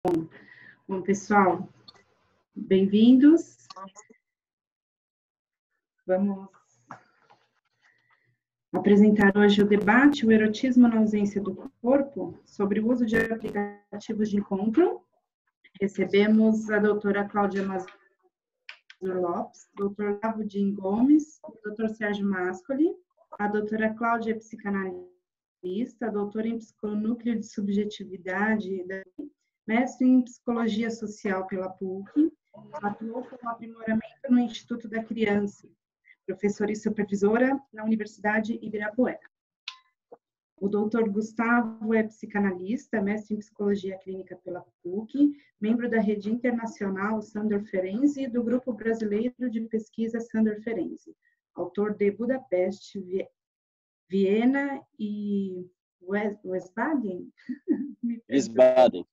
Bom, pessoal, bem-vindos. Vamos apresentar hoje o debate O Erotismo na Ausência do Corpo, sobre o uso de aplicativos de encontro. Recebemos a doutora Cláudia Mazur Lopes, doutor Lavudin Gomes, o doutor Sérgio Mascoli, a doutora Cláudia é psicanalista, doutora em Psiconúcleo de Subjetividade, mestre em Psicologia Social pela PUC, atuou como aprimoramento no Instituto da Criança, professora e supervisora na Universidade Ibirapuera. O doutor Gustavo é psicanalista, mestre em Psicologia Clínica pela PUC, membro da Rede Internacional Sandor Ferenczi e do Grupo Brasileiro de Pesquisa Sandor Ferenczi, autor de Budapeste, Viena e Wiesbaden? Wiesbaden.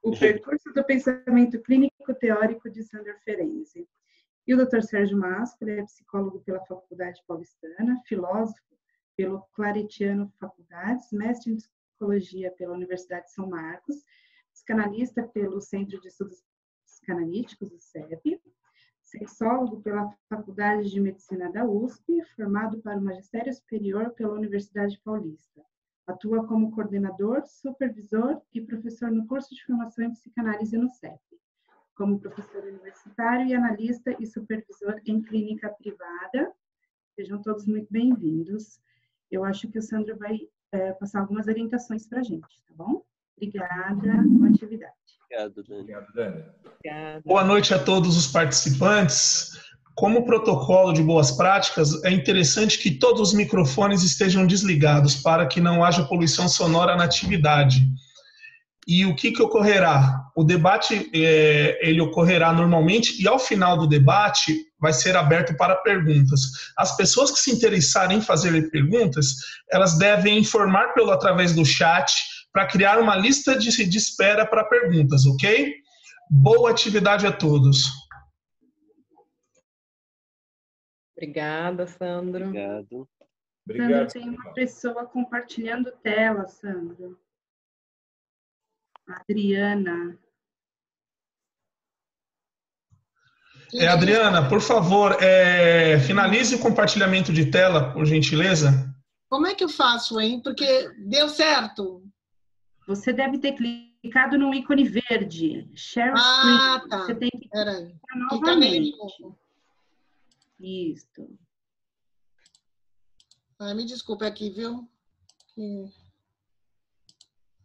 O percurso do pensamento clínico teórico de Sandor Ferenczi. E o Dr. Sérgio Mascoli é psicólogo pela Faculdade Paulistana, filósofo pelo Claretiano Faculdades, mestre em psicologia pela Universidade de São Marcos, psicanalista pelo Centro de Estudos Psicanalíticos, o CEP, sexólogo pela Faculdade de Medicina da USP, formado para o Magistério Superior pela Universidade Paulista. Atua como coordenador, supervisor e professor no curso de formação em psicanálise no CEP, como professor universitário e analista e supervisor em clínica privada. Sejam todos muito bem-vindos. Eu acho que o Sandro vai passar algumas orientações para a gente, tá bom? Obrigada, boa atividade. Obrigado, Dani. Obrigado, Dani. Obrigada. Boa noite a todos os participantes. Como protocolo de boas práticas, é interessante que todos os microfones estejam desligados para que não haja poluição sonora na atividade. E o que ocorrerá? O debate ele ocorrerá normalmente e ao final do debate vai ser aberto para perguntas. As pessoas que se interessarem em fazer perguntas, elas devem informar através do chat para criar uma lista de espera para perguntas, ok? Boa atividade a todos. Obrigada, Sandro. Obrigado. Sandro, tem uma pessoa compartilhando tela, Sandro. Adriana. Adriana, por favor, finalize o compartilhamento de tela, por gentileza. Como é que eu faço, hein? Porque deu certo. Você deve ter clicado no ícone verde. Share screen. Tá. Você tem que clicar novamente. Isso. Me desculpe aqui, viu?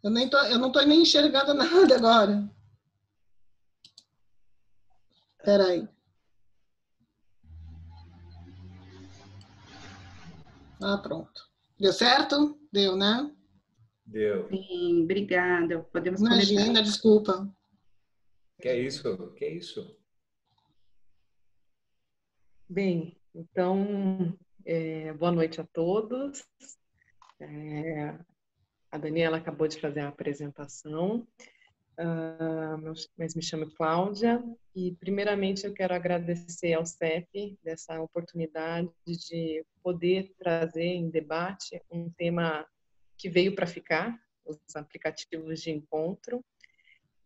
Eu não tô nem enxergando nada agora. Espera aí. Pronto. Deu certo? Deu, né? Deu. Sim, obrigada. Podemos Imagina, conectar. desculpa. Que é isso? Que é isso? Bem, então, boa noite a todos. A Daniela acabou de fazer a apresentação, mas me chamo Cláudia e, primeiramente, eu quero agradecer ao CEP dessa oportunidade de poder trazer em debate um tema que veio para ficar, os aplicativos de encontro,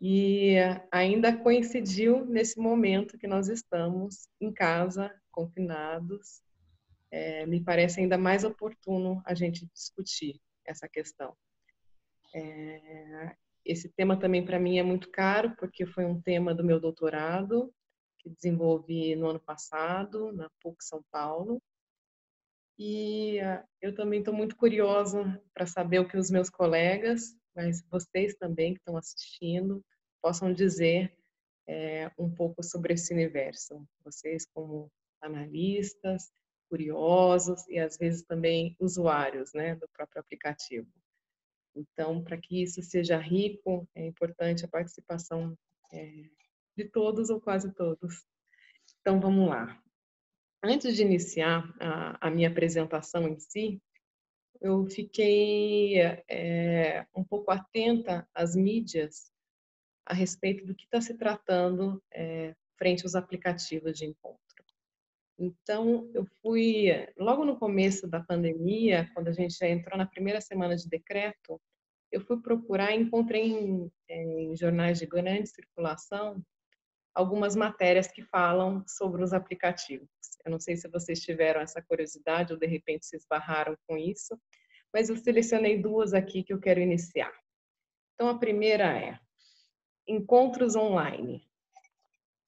e ainda coincidiu nesse momento que nós estamos em casa, confinados. Me parece ainda mais oportuno a gente discutir essa questão. Esse tema também para mim é muito caro, porque foi um tema do meu doutorado, que desenvolvi no ano passado, na PUC São Paulo. E eu também estou muito curiosa para saber o que os meus colegas, mas vocês também que estão assistindo, possam dizer um pouco sobre esse universo. Vocês como analistas, curiosos e às vezes também usuários, né, do próprio aplicativo. Então, para que isso seja rico, é importante a participação de todos ou quase todos. Então, vamos lá. Antes de iniciar a minha apresentação em si, eu fiquei um pouco atenta às mídias a respeito do que está se tratando frente aos aplicativos de encontro. Então, eu fui, logo no começo da pandemia, quando a gente já entrou na primeira semana de decreto, eu fui procurar e encontrei em jornais de grande circulação algumas matérias que falam sobre os aplicativos. Eu não sei se vocês tiveram essa curiosidade ou de repente se esbarraram com isso, mas eu selecionei duas aqui que eu quero iniciar. Então, a primeira é encontros online.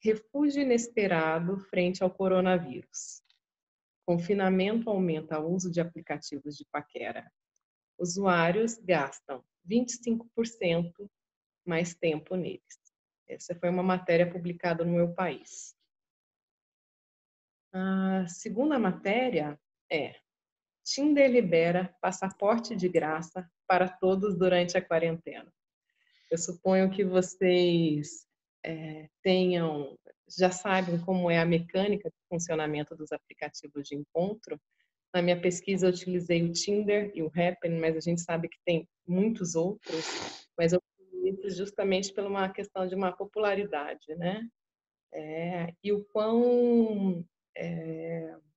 Refúgio inesperado frente ao coronavírus. Confinamento aumenta o uso de aplicativos de paquera. Usuários gastam 25% mais tempo neles. Essa foi uma matéria publicada no Meu País. A segunda matéria é Tinder libera passaporte de graça para todos durante a quarentena. Eu suponho que vocês já sabem como é a mecânica de funcionamento dos aplicativos de encontro. Na minha pesquisa, eu utilizei o Tinder e o Happn, mas a gente sabe que tem muitos outros, mas eu fiz justamente por uma questão de uma popularidade, né? E o quão,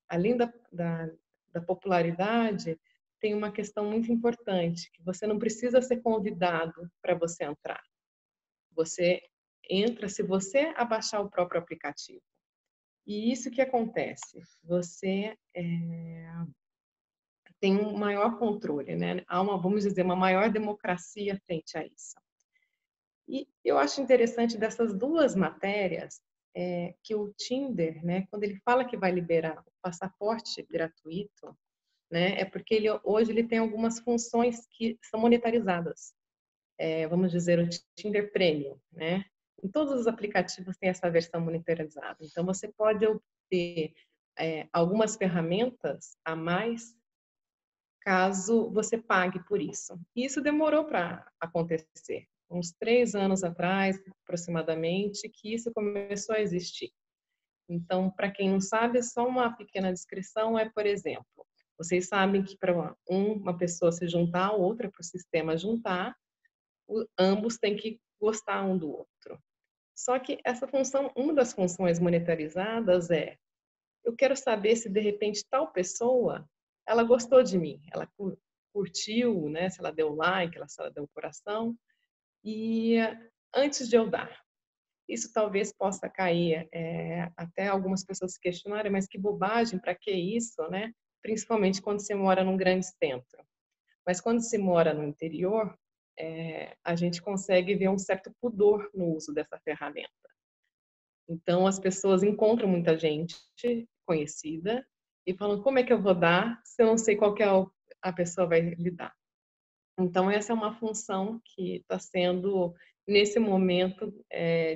além da popularidade, tem uma questão muito importante, que você não precisa ser convidado para você entrar. Você entra se você abaixar o próprio aplicativo. E isso que acontece, você tem um maior controle, né? Há vamos dizer, uma maior democracia frente a isso. E eu acho interessante dessas duas matérias que o Tinder, né, quando ele fala que vai liberar o passaporte gratuito, né, é porque hoje ele tem algumas funções que são monetarizadas. Vamos dizer, o Tinder Premium, né? Em todos os aplicativos tem essa versão monetarizada. Então, você pode obter algumas ferramentas a mais caso você pague por isso. E isso demorou para acontecer. Uns 3 anos atrás, aproximadamente, que isso começou a existir. Então, para quem não sabe, só uma pequena descrição por exemplo, vocês sabem que para uma pessoa se juntar a outra, para o sistema juntar, ambos têm que gostar um do outro. Só que essa função, uma das funções monetarizadas eu quero saber se de repente tal pessoa, ela gostou de mim, ela curtiu, né? Se ela deu like, se ela deu coração, e antes de eu dar. Isso talvez possa cair até algumas pessoas se questionarem, mas que bobagem, para que isso, né? Principalmente quando você mora num grande centro. Mas quando se mora no interior, a gente consegue ver um certo pudor no uso dessa ferramenta. Então, as pessoas encontram muita gente conhecida e falam, como é que eu vou dar se eu não sei qual que a pessoa vai lidar? Então, essa é uma função que está sendo, nesse momento,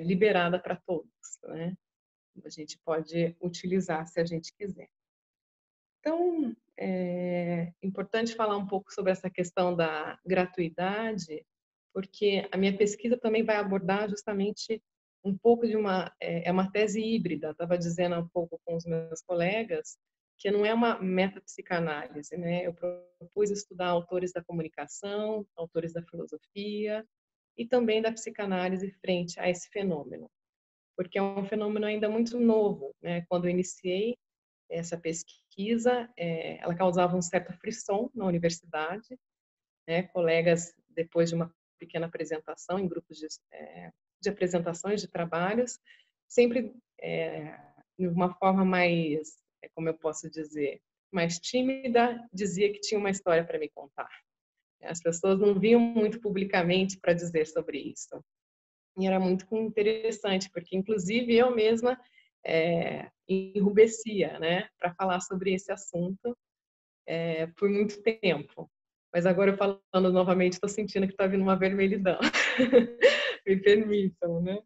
liberada para todos, né? A gente pode utilizar se a gente quiser. Então, é importante falar um pouco sobre essa questão da gratuidade, porque a minha pesquisa também vai abordar justamente um pouco de uma tese híbrida. Estava dizendo há pouco com os meus colegas que não é uma metapsicanálise, né? Eu propus estudar autores da comunicação, autores da filosofia e também da psicanálise frente a esse fenômeno, porque é um fenômeno ainda muito novo, né? Quando eu iniciei essa pesquisa, ela causava um certo frisson na universidade, né? Colegas, depois de uma pequena apresentação em grupos de apresentações de trabalhos, sempre de uma forma mais, como eu posso dizer, mais tímida, dizia que tinha uma história para me contar. As pessoas não vinham muito publicamente para dizer sobre isso. E era muito interessante, porque inclusive eu mesma enrubescia, né, para falar sobre esse assunto por muito tempo. Mas agora, eu falando novamente, estou sentindo que está vindo uma vermelhidão. Me permitam, né?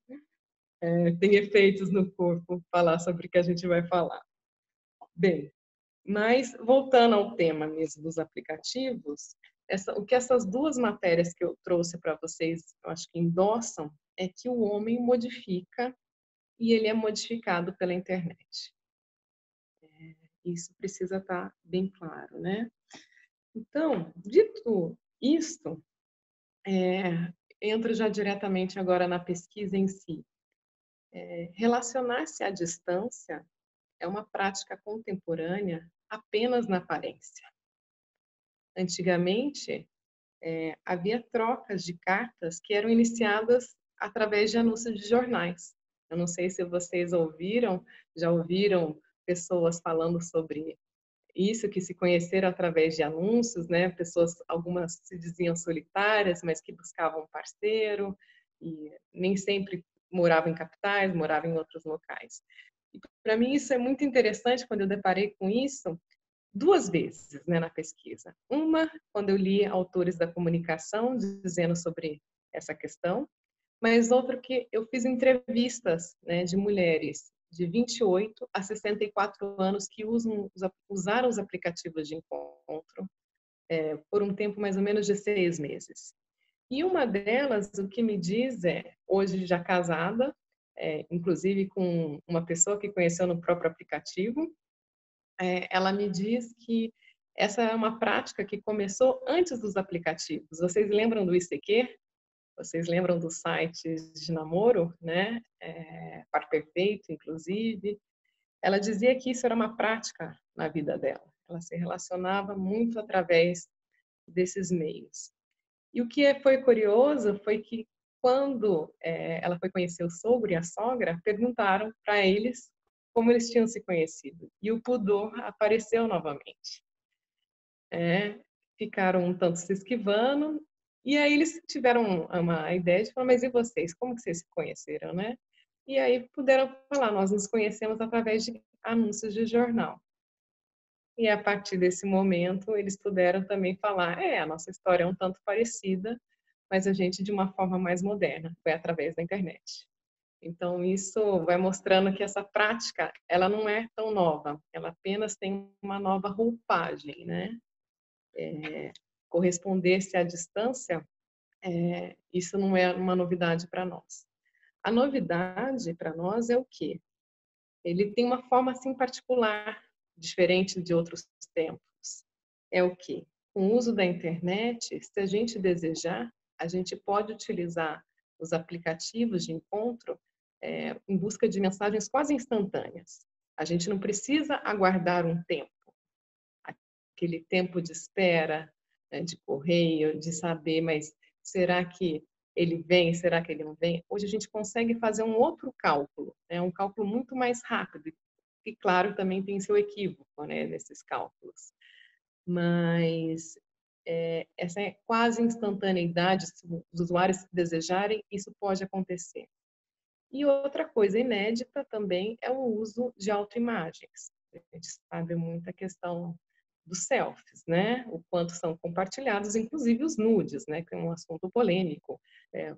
Tem efeitos no corpo falar sobre o que a gente vai falar. Bem, mas voltando ao tema mesmo dos aplicativos, o que essas duas matérias que eu trouxe para vocês, eu acho que endossam, é que o homem modifica e ele é modificado pela internet. Isso precisa estar bem claro, né? Então, dito isto, entro já diretamente agora na pesquisa em si. Relacionar-se à distância é uma prática contemporânea apenas na aparência. Antigamente, havia trocas de cartas que eram iniciadas através de anúncios de jornais. Eu não sei se vocês já ouviram pessoas falando sobre isso, que se conheceram através de anúncios, né? Pessoas, algumas se diziam solitárias, mas que buscavam um parceiro, e nem sempre moravam em capitais, moravam em outros locais. E para mim isso é muito interessante quando eu deparei com isso, 2 vezes, né, na pesquisa. Uma, quando eu li autores da comunicação dizendo sobre essa questão, mas outra que eu fiz entrevistas, né, de mulheres de 28 a 64 anos que usaram os aplicativos de encontro por um tempo mais ou menos de 6 meses. E uma delas, o que me diz hoje já casada, inclusive com uma pessoa que conheceu no próprio aplicativo, ela me diz que essa é uma prática que começou antes dos aplicativos. Vocês lembram do ICQ? Vocês lembram dos sites de namoro, né? Par Perfeito, inclusive. Ela dizia que isso era uma prática na vida dela. Ela se relacionava muito através desses meios. E o que foi curioso foi que quando ela foi conhecer o sogro e a sogra, perguntaram para eles como eles tinham se conhecido. E o pudor apareceu novamente. Ficaram um tanto se esquivando, e aí eles tiveram uma ideia de falar, mas e vocês? Como que vocês se conheceram, né? E aí puderam falar, nós nos conhecemos através de anúncios de jornal. E a partir desse momento, eles puderam também falar, a nossa história é um tanto parecida, mas a gente de uma forma mais moderna, foi através da internet. Então, isso vai mostrando que essa prática, ela não é tão nova, ela apenas tem uma nova roupagem, né? Corresponder-se à distância, isso não é uma novidade para nós. A novidade para nós é o quê? Ele tem uma forma assim particular, diferente de outros tempos. É o quê? Com o uso da internet, se a gente desejar, a gente pode utilizar os aplicativos de encontro em busca de mensagens quase instantâneas. A gente não precisa aguardar um tempo, aquele tempo de espera, de correio, de saber, mas será que ele vem, será que ele não vem? Hoje a gente consegue fazer um outro cálculo, um cálculo muito mais rápido, e claro, também tem seu equívoco, né, nesses cálculos. Mas essa quase instantaneidade, se os usuários desejarem, isso pode acontecer. E outra coisa inédita também é o uso de autoimagens. A gente sabe muito a questão dos selfies, né? O quanto são compartilhados, inclusive os nudes, né? Que é um assunto polêmico.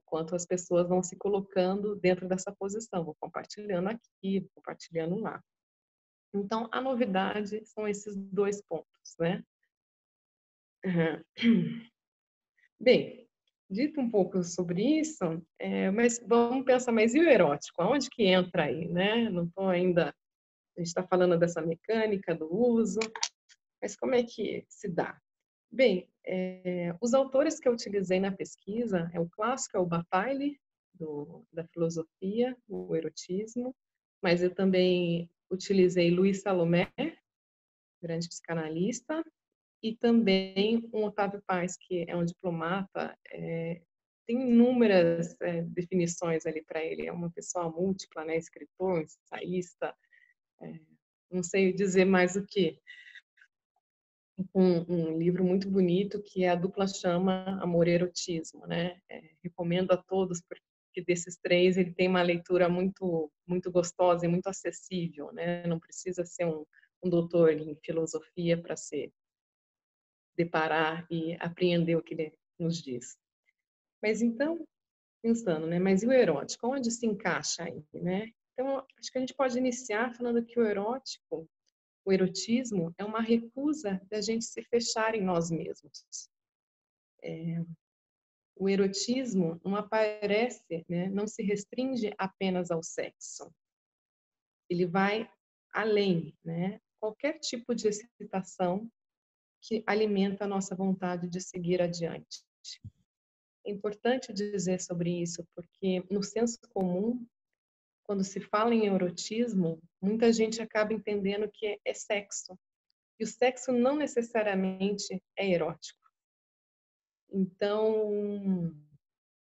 Quanto as pessoas vão se colocando dentro dessa posição, vou compartilhando aqui, vou compartilhando lá. Então, a novidade são esses 2 pontos, né? Bem, dito um pouco sobre isso, mas vamos pensar, mas e o erótico? Aonde que entra aí, né? Não estou ainda... A gente está falando dessa mecânica do uso, mas como é que se dá? Bem, os autores que eu utilizei na pesquisa o clássico, o Bataille, da filosofia, o erotismo, mas eu também utilizei Luiz Salomé, grande psicanalista, e também um Otávio Paz, que é um diplomata, tem inúmeras definições ali para ele, é uma pessoa múltipla, né, escritor, ensaísta, não sei dizer mais o que. Um livro muito bonito que é A Dupla Chama, Amor e Erotismo, né? Recomendo a todos, porque desses 3 ele tem uma leitura muito, muito gostosa e muito acessível, né? Não precisa ser um doutor em filosofia para se deparar e apreender o que ele nos diz. Mas então, pensando, né? Mas e o erótico? Onde se encaixa aí, né? Então, acho que a gente pode iniciar falando que o erótico, o erotismo, é uma recusa da gente se fechar em nós mesmos. O erotismo não aparece, né? Não se restringe apenas ao sexo. Ele vai além, né? Qualquer tipo de excitação que alimenta a nossa vontade de seguir adiante. É importante dizer sobre isso, porque no senso comum, quando se fala em erotismo, muita gente acaba entendendo que é sexo. E o sexo não necessariamente é erótico. Então,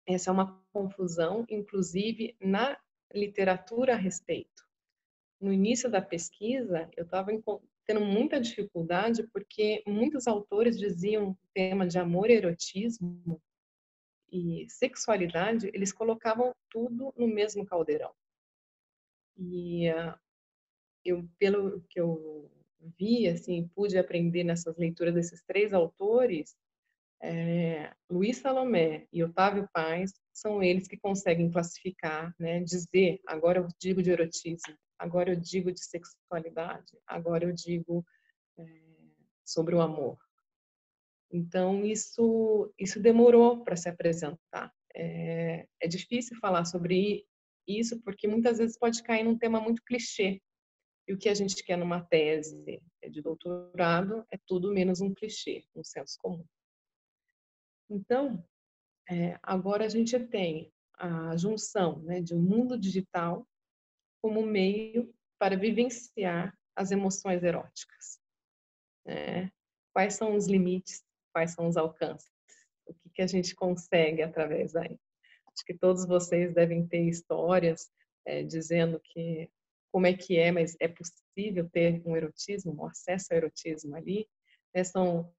essa é uma confusão, inclusive na literatura a respeito. No início da pesquisa, eu estava tendo muita dificuldade porque muitos autores diziam o tema de amor e erotismo e sexualidade, eles colocavam tudo no mesmo caldeirão. E pelo que eu vi, assim, pude aprender nessas leituras desses três autores, Luiz Salomé e Otávio Paz são eles que conseguem classificar, né, dizer, agora eu digo de erotismo, agora eu digo de sexualidade, agora eu digo sobre o amor. Então, isso demorou para se apresentar. É difícil falar sobre isso, porque muitas vezes pode cair num tema muito clichê. E o que a gente quer numa tese de doutorado é tudo menos um clichê, um senso comum. Então, agora a gente tem a junção, né, de um mundo digital como meio para vivenciar as emoções eróticas, né? Quais são os limites, quais são os alcances, o que a gente consegue através daí. Acho que todos vocês devem ter histórias dizendo que como é que é, mas é possível ter um erotismo, um acesso ao erotismo ali. São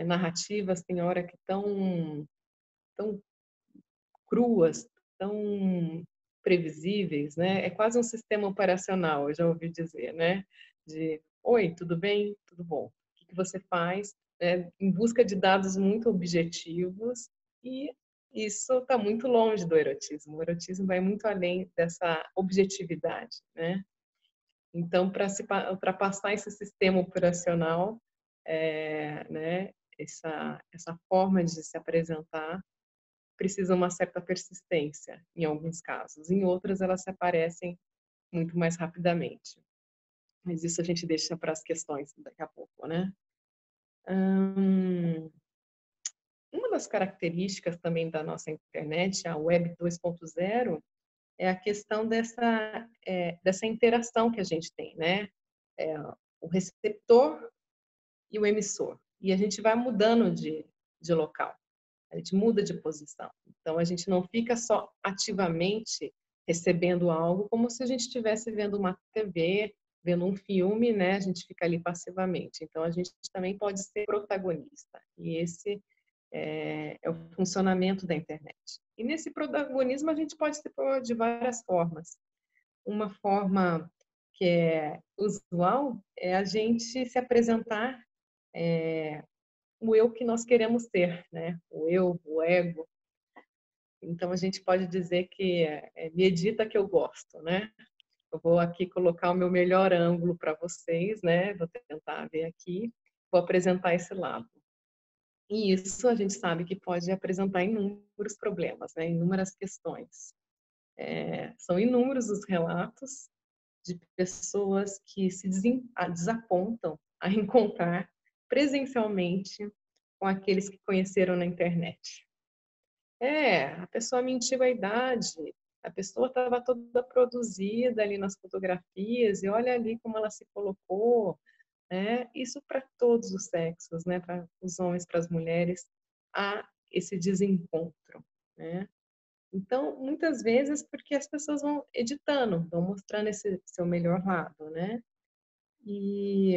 narrativas, tem hora que tão cruas, tão previsíveis, né? É quase um sistema operacional, eu já ouvi dizer, né? De, oi, tudo bem? Tudo bom. O que você faz? Em busca de dados muito objetivos, e isso está muito longe do erotismo. O erotismo vai muito além dessa objetividade, né? Então, para se ultrapassar esse sistema operacional, né, essa forma de se apresentar, precisa uma certa persistência, em alguns casos. Em outras, elas se aparecem muito mais rapidamente. Mas isso a gente deixa para as questões daqui a pouco, né? Uma das características também da nossa internet, a Web 2.0, é a questão dessa interação que a gente tem, né? O receptor e o emissor. E a gente vai mudando de local. A gente muda de posição. Então, a gente não fica só ativamente recebendo algo como se a gente estivesse vendo uma TV, vendo um filme, né? A gente fica ali passivamente. Então, a gente também pode ser protagonista. E esse é o funcionamento da internet. E nesse protagonismo, a gente pode se pôr de várias formas. Uma forma que é usual é a gente se apresentar o eu que nós queremos ter, né? O eu, o ego. Então, a gente pode dizer que medita que eu gosto, né? Eu vou aqui colocar o meu melhor ângulo para vocês, né? Vou tentar ver aqui, vou apresentar esse lado. E isso a gente sabe que pode apresentar inúmeros problemas, né? Inúmeras questões. São inúmeros os relatos de pessoas que se desapontam a encontrar presencialmente com aqueles que conheceram na internet. A pessoa mentiu a idade, a pessoa estava toda produzida ali nas fotografias, e olha ali como ela se colocou, né? Isso para todos os sexos, né? Para os homens, para as mulheres, há esse desencontro, né? Então, muitas vezes, porque as pessoas vão editando, vão mostrando esse seu melhor lado, né? E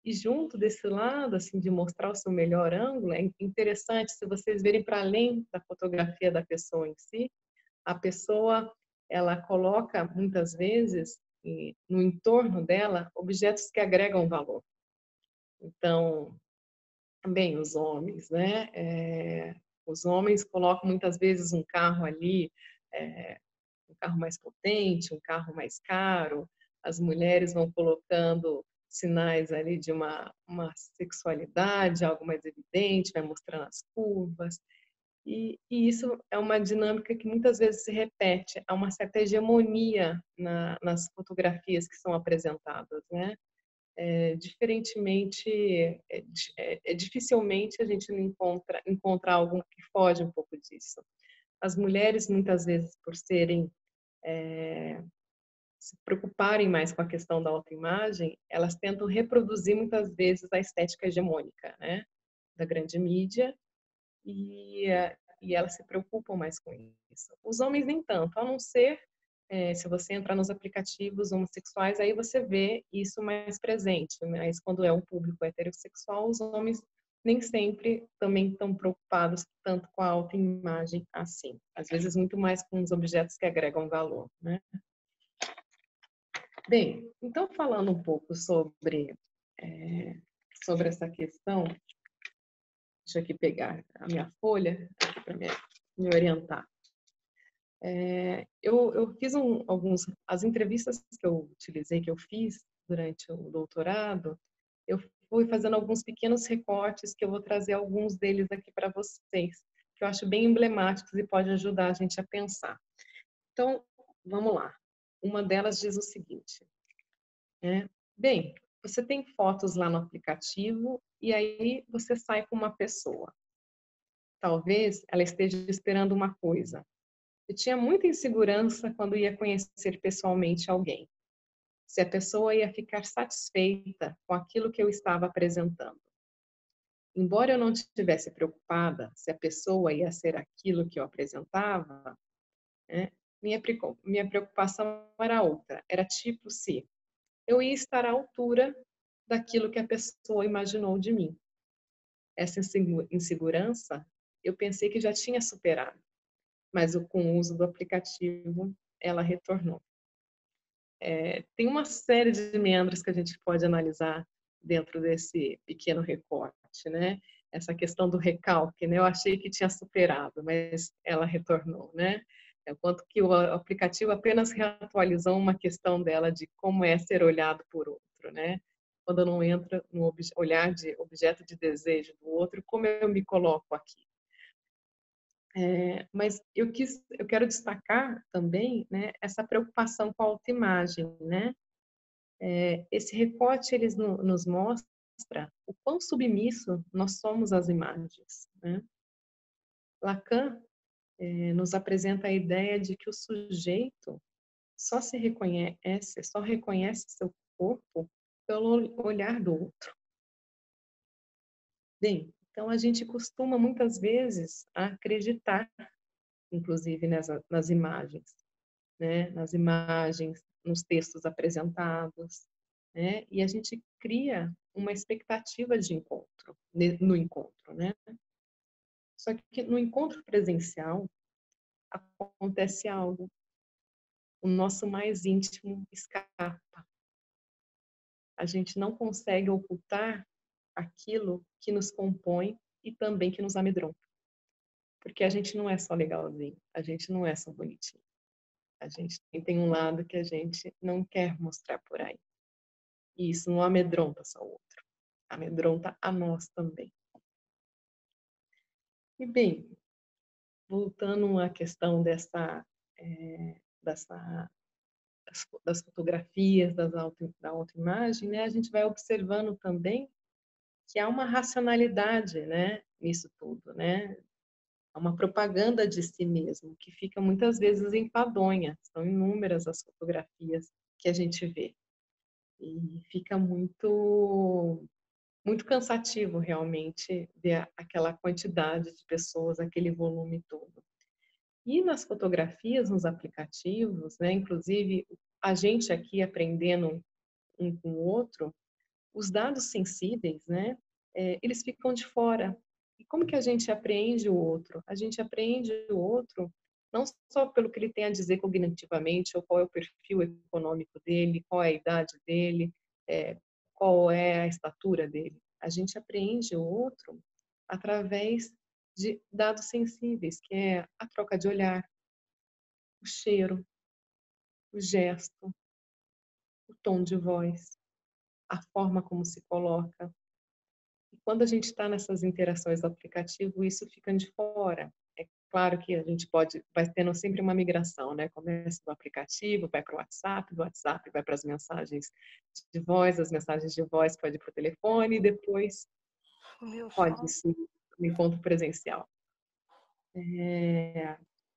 junto desse lado, assim, de mostrar o seu melhor ângulo, é interessante se vocês verem para além da fotografia da pessoa em si, a pessoa, ela coloca, muitas vezes, no entorno dela, objetos que agregam valor. Então, também os homens, né? Os homens colocam muitas vezes um carro ali, um carro mais potente, um carro mais caro. As mulheres vão colocando sinais ali de uma sexualidade, algo mais evidente, vai mostrando as curvas. E isso é uma dinâmica que muitas vezes se repete. Há uma certa hegemonia nas fotografias que são apresentadas, né? Diferentemente, dificilmente a gente não encontra algo que foge um pouco disso. As mulheres, muitas vezes, por se preocuparem mais com a questão da autoimagem, elas tentam reproduzir muitas vezes a estética hegemônica, né, da grande mídia, e elas se preocupam mais com isso. Os homens nem tanto, a não ser se você entrar nos aplicativos homossexuais, aí você vê isso mais presente, mas quando é um público heterossexual, os homens nem sempre também estão preocupados tanto com a autoimagem assim. Às vezes muito mais com os objetos que agregam valor, né? Bem, então falando um pouco sobre essa questão, deixa eu aqui pegar a minha folha para me orientar. Eu fiz as entrevistas que eu utilizei, que eu fiz durante o doutorado, eu fui fazendo alguns pequenos recortes que eu vou trazer alguns deles aqui para vocês, que eu acho bem emblemáticos e pode ajudar a gente a pensar. Então, vamos lá. Uma delas diz o seguinte, bem, você tem fotos lá no aplicativo e aí você sai com uma pessoa. Talvez ela esteja esperando uma coisa. Eu tinha muita insegurança quando ia conhecer pessoalmente alguém. Se a pessoa ia ficar satisfeita com aquilo que eu estava apresentando. Embora eu não estivesse preocupada se a pessoa ia ser aquilo que eu apresentava, minha preocupação era outra. Era tipo se eu ia estar à altura daquilo que a pessoa imaginou de mim. Essa insegurança, eu pensei que já tinha superado. Mas com o uso do aplicativo, ela retornou. Tem uma série de meandros que a gente pode analisar dentro desse pequeno recorte, né? Essa questão do recalque, né? Eu achei que tinha superado, mas ela retornou, né? Enquanto que o aplicativo apenas reatualizou uma questão dela de como é ser olhado por outro, né? Quando eu não entro no olhar de objeto de desejo do outro, como eu me coloco aqui? Mas eu quero destacar também, né, essa preocupação com a autoimagem, né? Esse recorte nos mostra o quão submisso nós somos às imagens, né? Lacan nos apresenta a ideia de que o sujeito só reconhece seu corpo pelo olhar do outro. Bem, então a gente costuma muitas vezes acreditar inclusive nas imagens, né? Nas imagens, nos textos apresentados, né? E a gente cria uma expectativa de encontro, no encontro, né? Só que no encontro presencial acontece algo, o nosso mais íntimo escapa. A gente não consegue ocultar aquilo que nos compõe e também que nos amedronta. Porque a gente não é só legalzinho, a gente não é só bonitinho. A gente tem um lado que a gente não quer mostrar por aí. E isso não amedronta só o outro. Amedronta a nós também. E bem, voltando à questão das fotografias, da autoimagem, né, a gente vai observando também que há uma racionalidade, né, nisso tudo, né? Há uma propaganda de si mesmo, que fica muitas vezes enfadonha. São inúmeras as fotografias que a gente vê. E fica muito cansativo realmente ver aquela quantidade de pessoas, aquele volume todo. E nas fotografias, nos aplicativos, né, inclusive a gente aqui aprendendo um com o outro, os dados sensíveis, né, eles ficam de fora. E como que a gente apreende o outro? A gente apreende o outro não só pelo que ele tem a dizer cognitivamente, ou qual é o perfil econômico dele, qual é a idade dele, qual é a estatura dele. A gente apreende o outro através de dados sensíveis, que é a troca de olhar, o cheiro, o gesto, o tom de voz, a forma como se coloca. E quando a gente está nessas interações do aplicativo, isso fica de fora. É claro que a gente vai tendo sempre uma migração, né? Começa do aplicativo, vai para o WhatsApp, do WhatsApp vai para as mensagens de voz, as mensagens de voz pode ir para o telefone e depois pode ser um encontro presencial.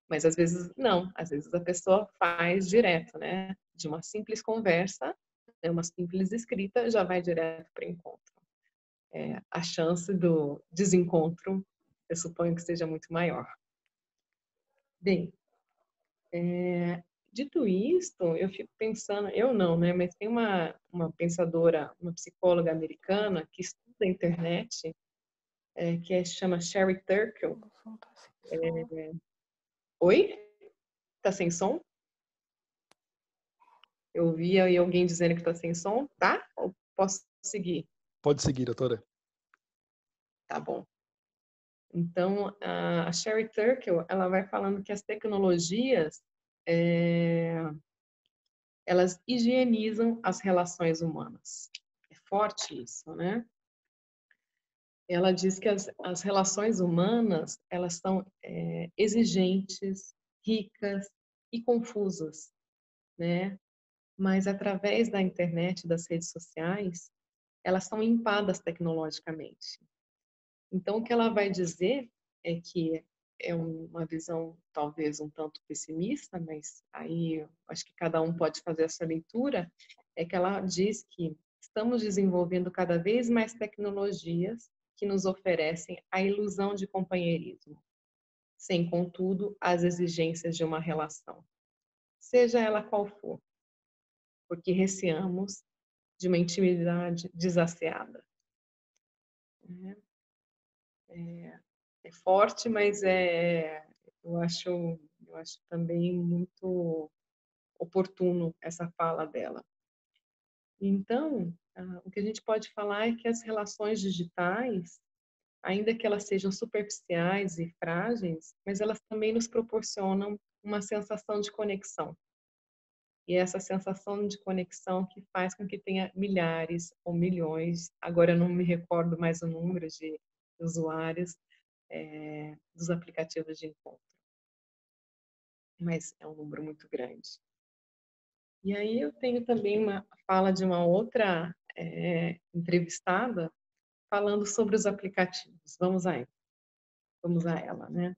Mas às vezes não, às vezes a pessoa faz direto, né? De uma simples conversa, uma simples escrita, já vai direto para o encontro. A chance do desencontro eu suponho que seja muito maior. Bem, dito isto, eu fico pensando, eu não, né? Mas tem uma pensadora, uma psicóloga americana que estuda a internet, que chama Sherry Turkle. Oi? Tá sem som? Eu ouvi aí alguém dizendo que tá sem som, tá? Ou posso seguir? Pode seguir, doutora. Tá bom. Então, a Sherry Turkle, ela vai falando que as tecnologias, elas higienizam as relações humanas. É forte isso, né? Ela diz que as relações humanas, elas são exigentes, ricas e confusas, né? Mas através da internet, das redes sociais, elas são limpadas tecnologicamente. Então, o que ela vai dizer é que é uma visão talvez um tanto pessimista, mas aí eu acho que cada um pode fazer essa leitura, é que ela diz que estamos desenvolvendo cada vez mais tecnologias que nos oferecem a ilusão de companheirismo, sem, contudo, as exigências de uma relação, seja ela qual for, porque receamos de uma intimidade desaceada. É forte, mas eu acho também muito oportuno essa fala dela. Então, o que a gente pode falar é que as relações digitais, ainda que elas sejam superficiais e frágeis, mas elas também nos proporcionam uma sensação de conexão. E é essa sensação de conexão que faz com que tenha milhares ou milhões, agora eu não me recordo mais o número de usuários dos aplicativos de encontro. Mas é um número muito grande. E aí eu tenho também uma fala de uma outra entrevistada falando sobre os aplicativos. Vamos a ela, né?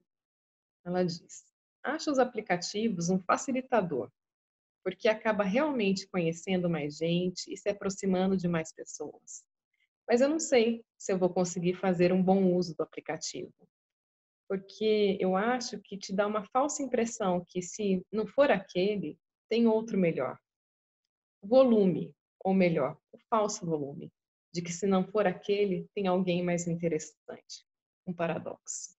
Ela diz: acho os aplicativos um facilitador, porque acaba realmente conhecendo mais gente e se aproximando de mais pessoas. Mas eu não sei se eu vou conseguir fazer um bom uso do aplicativo, porque eu acho que te dá uma falsa impressão que se não for aquele, tem outro melhor. Volume, ou melhor, o falso volume, de que se não for aquele, tem alguém mais interessante. Um paradoxo.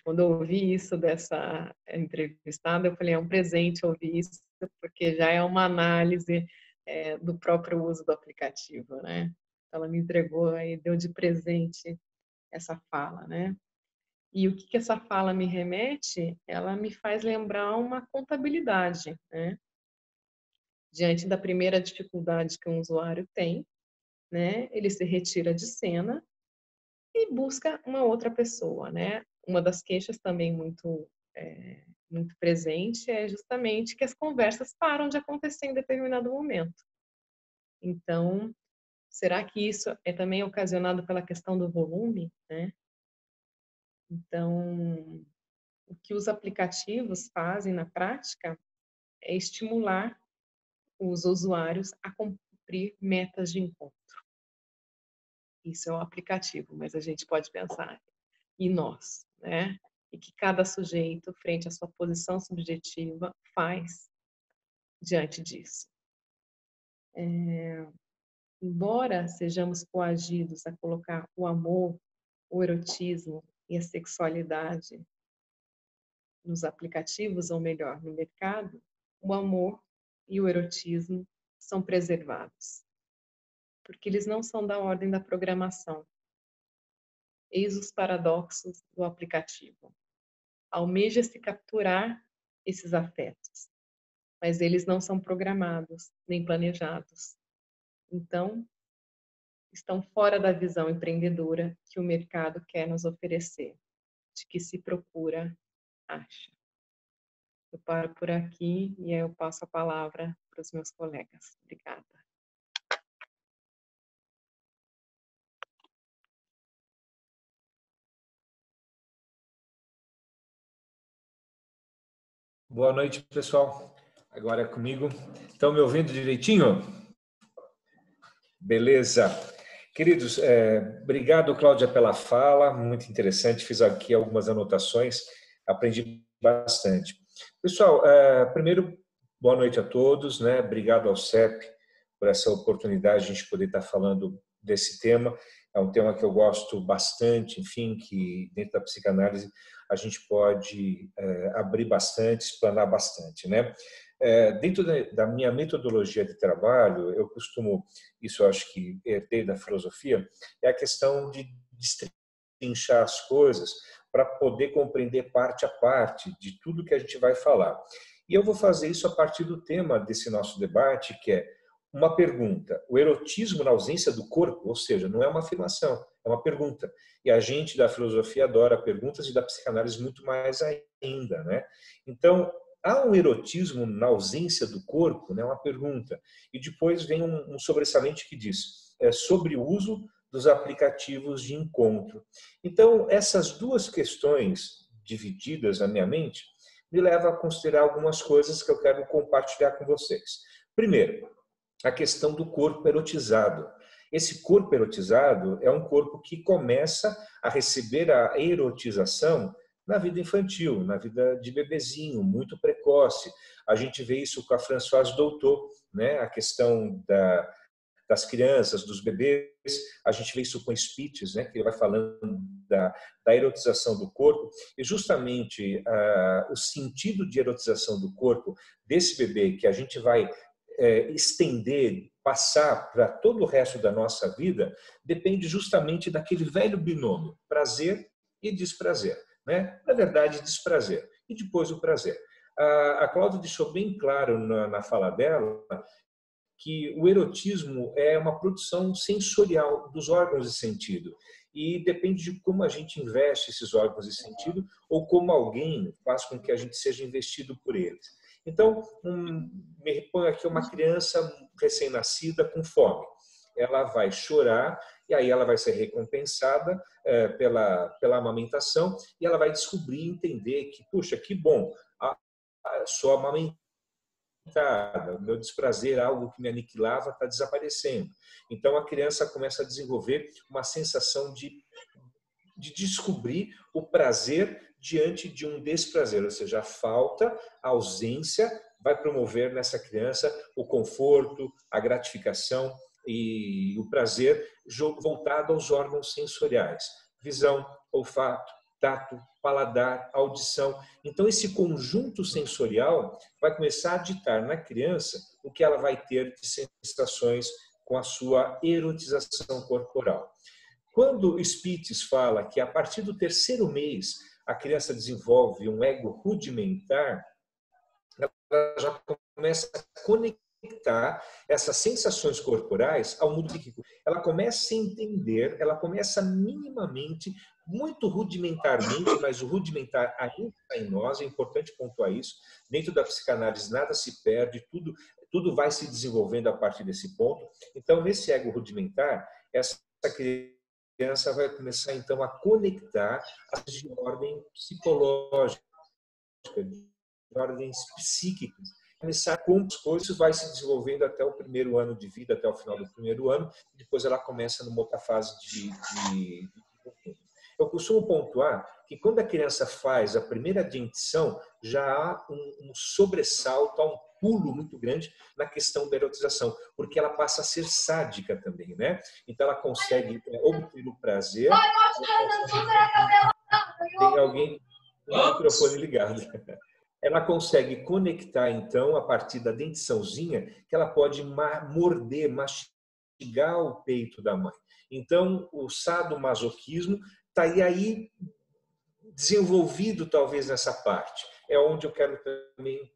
Quando eu ouvi isso dessa entrevistada, eu falei, é um presente ouvir isso, porque já é uma análise do próprio uso do aplicativo, né? Ela me entregou e deu de presente essa fala, né? E o que essa fala me remete? Ela me faz lembrar uma contabilidade, né? Diante da primeira dificuldade que um usuário tem, né? Ele se retira de cena e busca uma outra pessoa, né? Uma das queixas também muito presente é justamente que as conversas param de acontecer em determinado momento. Então, será que isso é também ocasionado pela questão do volume, né? Então, o que os aplicativos fazem na prática é estimular os usuários a cumprir metas de encontro. Isso é um aplicativo, mas a gente pode pensar em nós, né? E que cada sujeito, frente à sua posição subjetiva, faz diante disso. Embora sejamos coagidos a colocar o amor, o erotismo e a sexualidade nos aplicativos, ou melhor, no mercado, o amor e o erotismo são preservados, porque eles não são da ordem da programação. Eis os paradoxos do aplicativo. Almeja-se capturar esses afetos, mas eles não são programados nem planejados. Então, estão fora da visão empreendedora que o mercado quer nos oferecer, de que se procura, acha. Eu paro por aqui e aí eu passo a palavra para os meus colegas. Obrigada. Boa noite, pessoal. Agora é comigo. Estão me ouvindo direitinho? Beleza. Queridos, obrigado, Cláudia, pela fala, muito interessante. Fiz aqui algumas anotações, aprendi bastante. Pessoal, primeiro, boa noite a todos, né? Obrigado ao CEP por essa oportunidade de a gente poder estar falando desse tema. É um tema que eu gosto bastante, enfim, que dentro da psicanálise a gente pode abrir bastante, explanar bastante, né? Dentro da minha metodologia de trabalho, eu costumo, isso eu acho que herdei da filosofia, é a questão de destrinchar as coisas para poder compreender parte a parte de tudo que a gente vai falar. E eu vou fazer isso a partir do tema desse nosso debate, que é uma pergunta. O erotismo na ausência do corpo, ou seja, não é uma afirmação, é uma pergunta. E a gente da filosofia adora perguntas e da psicanálise muito mais ainda, né? Então, há um erotismo na ausência do corpo, né? Uma pergunta. E depois vem um sobressalente que diz sobre o uso dos aplicativos de encontro. Então, essas duas questões divididas na minha mente me levam a considerar algumas coisas que eu quero compartilhar com vocês. Primeiro, a questão do corpo erotizado. Esse corpo erotizado é um corpo que começa a receber a erotização na vida infantil, na vida de bebezinho, muito precoce. A gente vê isso com a Françoise Doutot, né? A questão das crianças, dos bebês. A gente vê isso com Spitz, né? Que ele vai falando da erotização do corpo. E justamente o sentido de erotização do corpo desse bebê que a gente vai estender, passar para todo o resto da nossa vida, depende justamente daquele velho binômio, prazer e desprazer, né? Na verdade, desprazer. E depois o prazer. A Cláudia deixou bem claro na fala dela que o erotismo é uma produção sensorial dos órgãos de sentido. E depende de como a gente investe esses órgãos de sentido ou como alguém faz com que a gente seja investido por eles. Então, me põe aqui uma criança recém-nascida com fome. Ela vai chorar e aí ela vai ser recompensada pela amamentação e ela vai descobrir, entender que, puxa, que bom, sou amamentada, o meu desprazer, algo que me aniquilava, está desaparecendo. Então, a criança começa a desenvolver uma sensação de descobrir o prazer diante de um desprazer, ou seja, a falta, a ausência vai promover nessa criança o conforto, a gratificação e o prazer voltado aos órgãos sensoriais, visão, olfato, tato, paladar, audição. Então, esse conjunto sensorial vai começar a ditar na criança o que ela vai ter de sensações com a sua erotização corporal. Quando Spitz fala que a partir do terceiro mês a criança desenvolve um ego rudimentar, ela já começa a conectar essas sensações corporais ao mundo psíquico. Ela começa a entender, ela começa minimamente, muito rudimentarmente, mas o rudimentar ainda está em nós, é importante pontuar isso. Dentro da psicanálise nada se perde, tudo vai se desenvolvendo a partir desse ponto. Então, nesse ego rudimentar, essa criança vai começar, então, a conectar as de ordem psicológica, de ordens psíquicas. Começar com as coisas, vai se desenvolvendo até o primeiro ano de vida, até o final do primeiro ano, e depois ela começa numa outra fase de eu costumo pontuar que quando a criança faz a primeira dentição, já há um sobressalto, há um pulo muito grande na questão da erotização, porque ela passa a ser sádica também, né? Então ela consegue obter o prazer. Tem alguém com o microfone ligado. Ela consegue conectar, então, a partir da dentiçãozinha, que ela pode morder, mastigar o peito da mãe. Então, o sadomasoquismo está aí desenvolvido, talvez, nessa parte. É onde eu quero também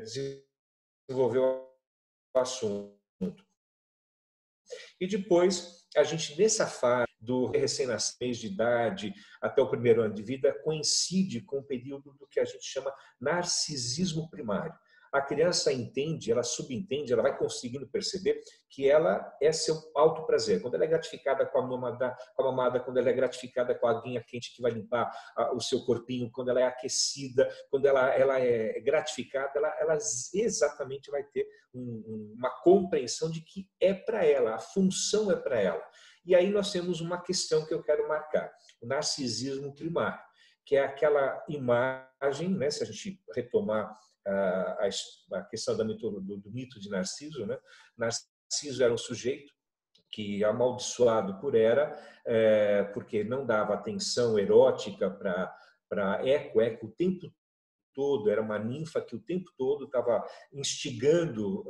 desenvolver o assunto. E depois, a gente, nessa fase do recém-nascido de idade até o primeiro ano de vida, coincide com o período do que a gente chama narcisismo primário. a criança entende, ela subentende, ela vai conseguindo perceber que ela é seu alto prazer. Quando ela é gratificada com a mamada, quando ela é gratificada com a aguinha quente que vai limpar o seu corpinho, quando ela é aquecida, quando ela é gratificada, ela exatamente vai ter uma compreensão de que é para ela, a função é para ela. E aí nós temos uma questão que eu quero marcar, o narcisismo primário, que é aquela imagem, né, se a gente retomar a questão do mito de Narciso, né? Narciso era um sujeito que, amaldiçoado por Hera, porque não dava atenção erótica para Eco. Eco o tempo todo era uma ninfa que o tempo todo estava instigando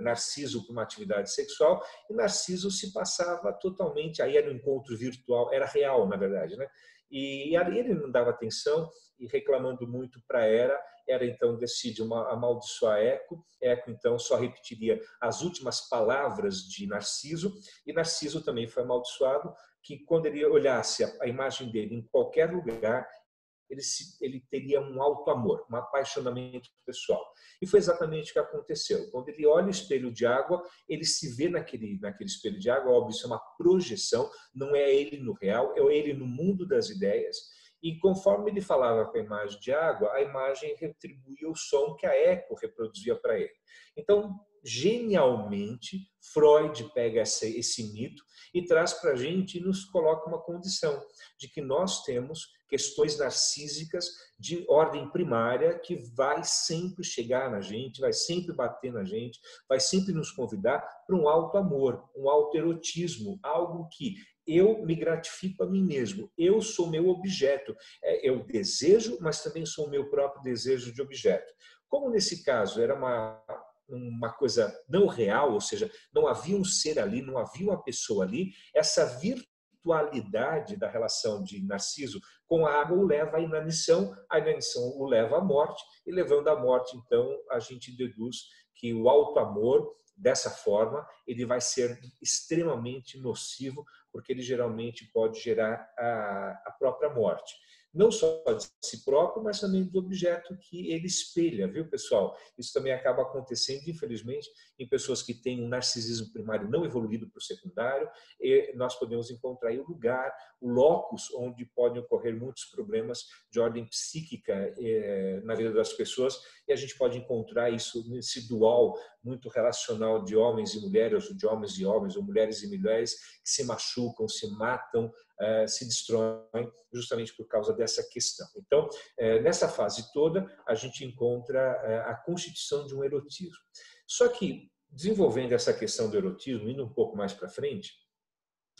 Narciso para uma atividade sexual, e Narciso se passava totalmente, aí era um encontro virtual, era real, na verdade, né? E ali ele não dava atenção, e reclamando muito para Hera então decide amaldiçoar Eco. Eco então só repetiria as últimas palavras de Narciso, e Narciso também foi amaldiçoado, que quando ele olhasse a imagem dele em qualquer lugar, ele teria um alto amor, um apaixonamento pessoal. E foi exatamente o que aconteceu. Quando ele olha o espelho de água, ele se vê naquele espelho de água. Óbvio, isso é uma projeção, não é ele no real, é ele no mundo das ideias. E conforme ele falava com a imagem de água, a imagem retribuía o som que a Eco reproduzia para ele. Então, genialmente, Freud pega esse mito e traz para a gente e nos coloca uma condição de que nós temos questões narcísicas de ordem primária que vai sempre chegar na gente, vai sempre bater na gente, vai sempre nos convidar para um alto amor, um alto erotismo, algo que eu me gratifico a mim mesmo, eu sou meu objeto, eu desejo, mas também sou o meu próprio desejo de objeto. Como nesse caso era uma coisa não real, ou seja, não havia um ser ali, não havia uma pessoa ali, essa virtualidade da relação de Narciso com a água o leva à inanição, a inanição o leva à morte, e levando à morte, então, a gente deduz que o alto amor, dessa forma, ele vai ser extremamente nocivo, porque ele geralmente pode gerar a própria morte. Não só de si próprio, mas também do objeto que ele espelha, viu, pessoal? Isso também acaba acontecendo, infelizmente, em pessoas que têm um narcisismo primário não evoluído para o secundário, e nós podemos encontrar aí o lugar, o locus, onde podem ocorrer muitos problemas de ordem psíquica na vida das pessoas, e a gente pode encontrar isso nesse dual muito relacional de homens e mulheres, ou de homens e homens, ou mulheres e mulheres, que se machucam, se matam, se destroem justamente por causa dessa questão. Então, nessa fase toda, a gente encontra a constituição de um erotismo. Só que, desenvolvendo essa questão do erotismo, indo um pouco mais para frente,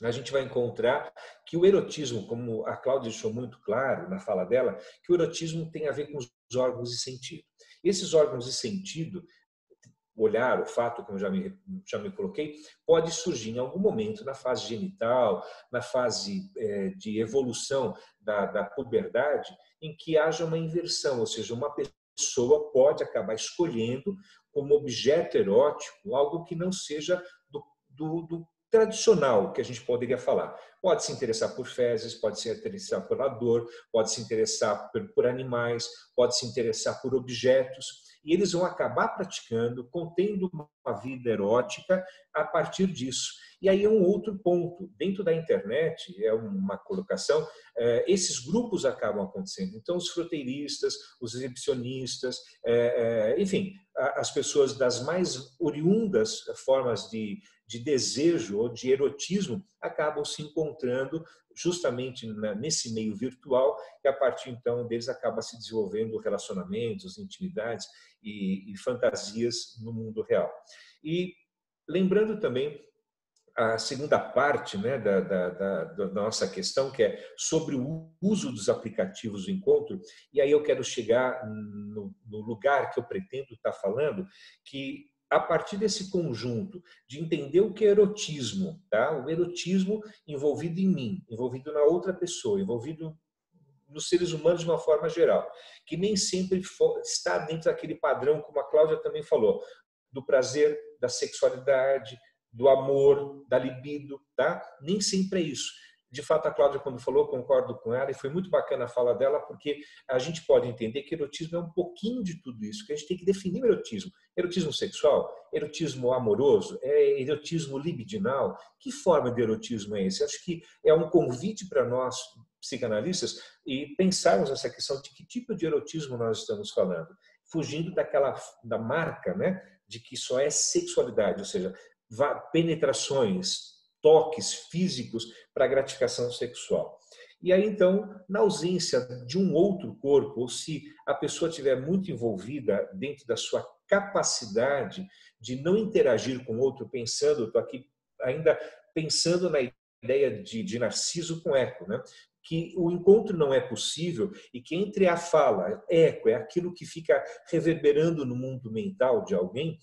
a gente vai encontrar que o erotismo, como a Cláudia deixou muito claro na fala dela, que o erotismo tem a ver com os órgãos de sentido. Esses órgãos de sentido, olhar, o fato, como já me coloquei, pode surgir em algum momento na fase genital, na fase de evolução da puberdade, em que haja uma inversão, ou seja, uma pessoa pode acabar escolhendo como objeto erótico algo que não seja do tradicional, que a gente poderia falar. Pode se interessar por fezes, pode se interessar pela dor, pode se interessar por animais, pode se interessar por objetos, e eles vão acabar praticando, contendo uma vida erótica a partir disso. E aí é um outro ponto. Dentro da internet, é uma colocação, esses grupos acabam acontecendo. Então, os froteiristas, os exibicionistas, enfim, as pessoas das mais oriundas formas de desejo ou de erotismo acabam se encontrando justamente nesse meio virtual, e a partir então deles acaba se desenvolvendo relacionamentos, intimidades e fantasias no mundo real. E lembrando também a segunda parte, né, da nossa questão, que é sobre o uso dos aplicativos do encontro, e aí eu quero chegar no lugar que eu pretendo estar falando, que a partir desse conjunto de entender o que é erotismo, tá? O erotismo envolvido em mim, envolvido na outra pessoa, envolvido nos seres humanos de uma forma geral, que nem sempre está dentro daquele padrão, como a Cláudia também falou, do prazer, da sexualidade, do amor, da libido, tá? Nem sempre é isso. de fato, a Cláudia, quando falou, concordo com ela, e foi muito bacana a fala dela, porque a gente pode entender que erotismo é um pouquinho de tudo isso, que a gente tem que definir o erotismo. Erotismo sexual, erotismo amoroso, erotismo libidinal. Que forma de erotismo é esse? Acho que é um convite para nós, psicanalistas, e pensarmos nessa questão de que tipo de erotismo nós estamos falando, fugindo da marca, né, de que só é sexualidade, ou seja, penetrações, toques físicos para gratificação sexual. E aí, então, na ausência de um outro corpo, ou se a pessoa estiver muito envolvida dentro da sua capacidade de não interagir com o outro, pensando, estou aqui ainda pensando na ideia de Narciso com Eco, né? Que o encontro não é possível e que entre a fala, eco, é aquilo que fica reverberando no mundo mental de alguém,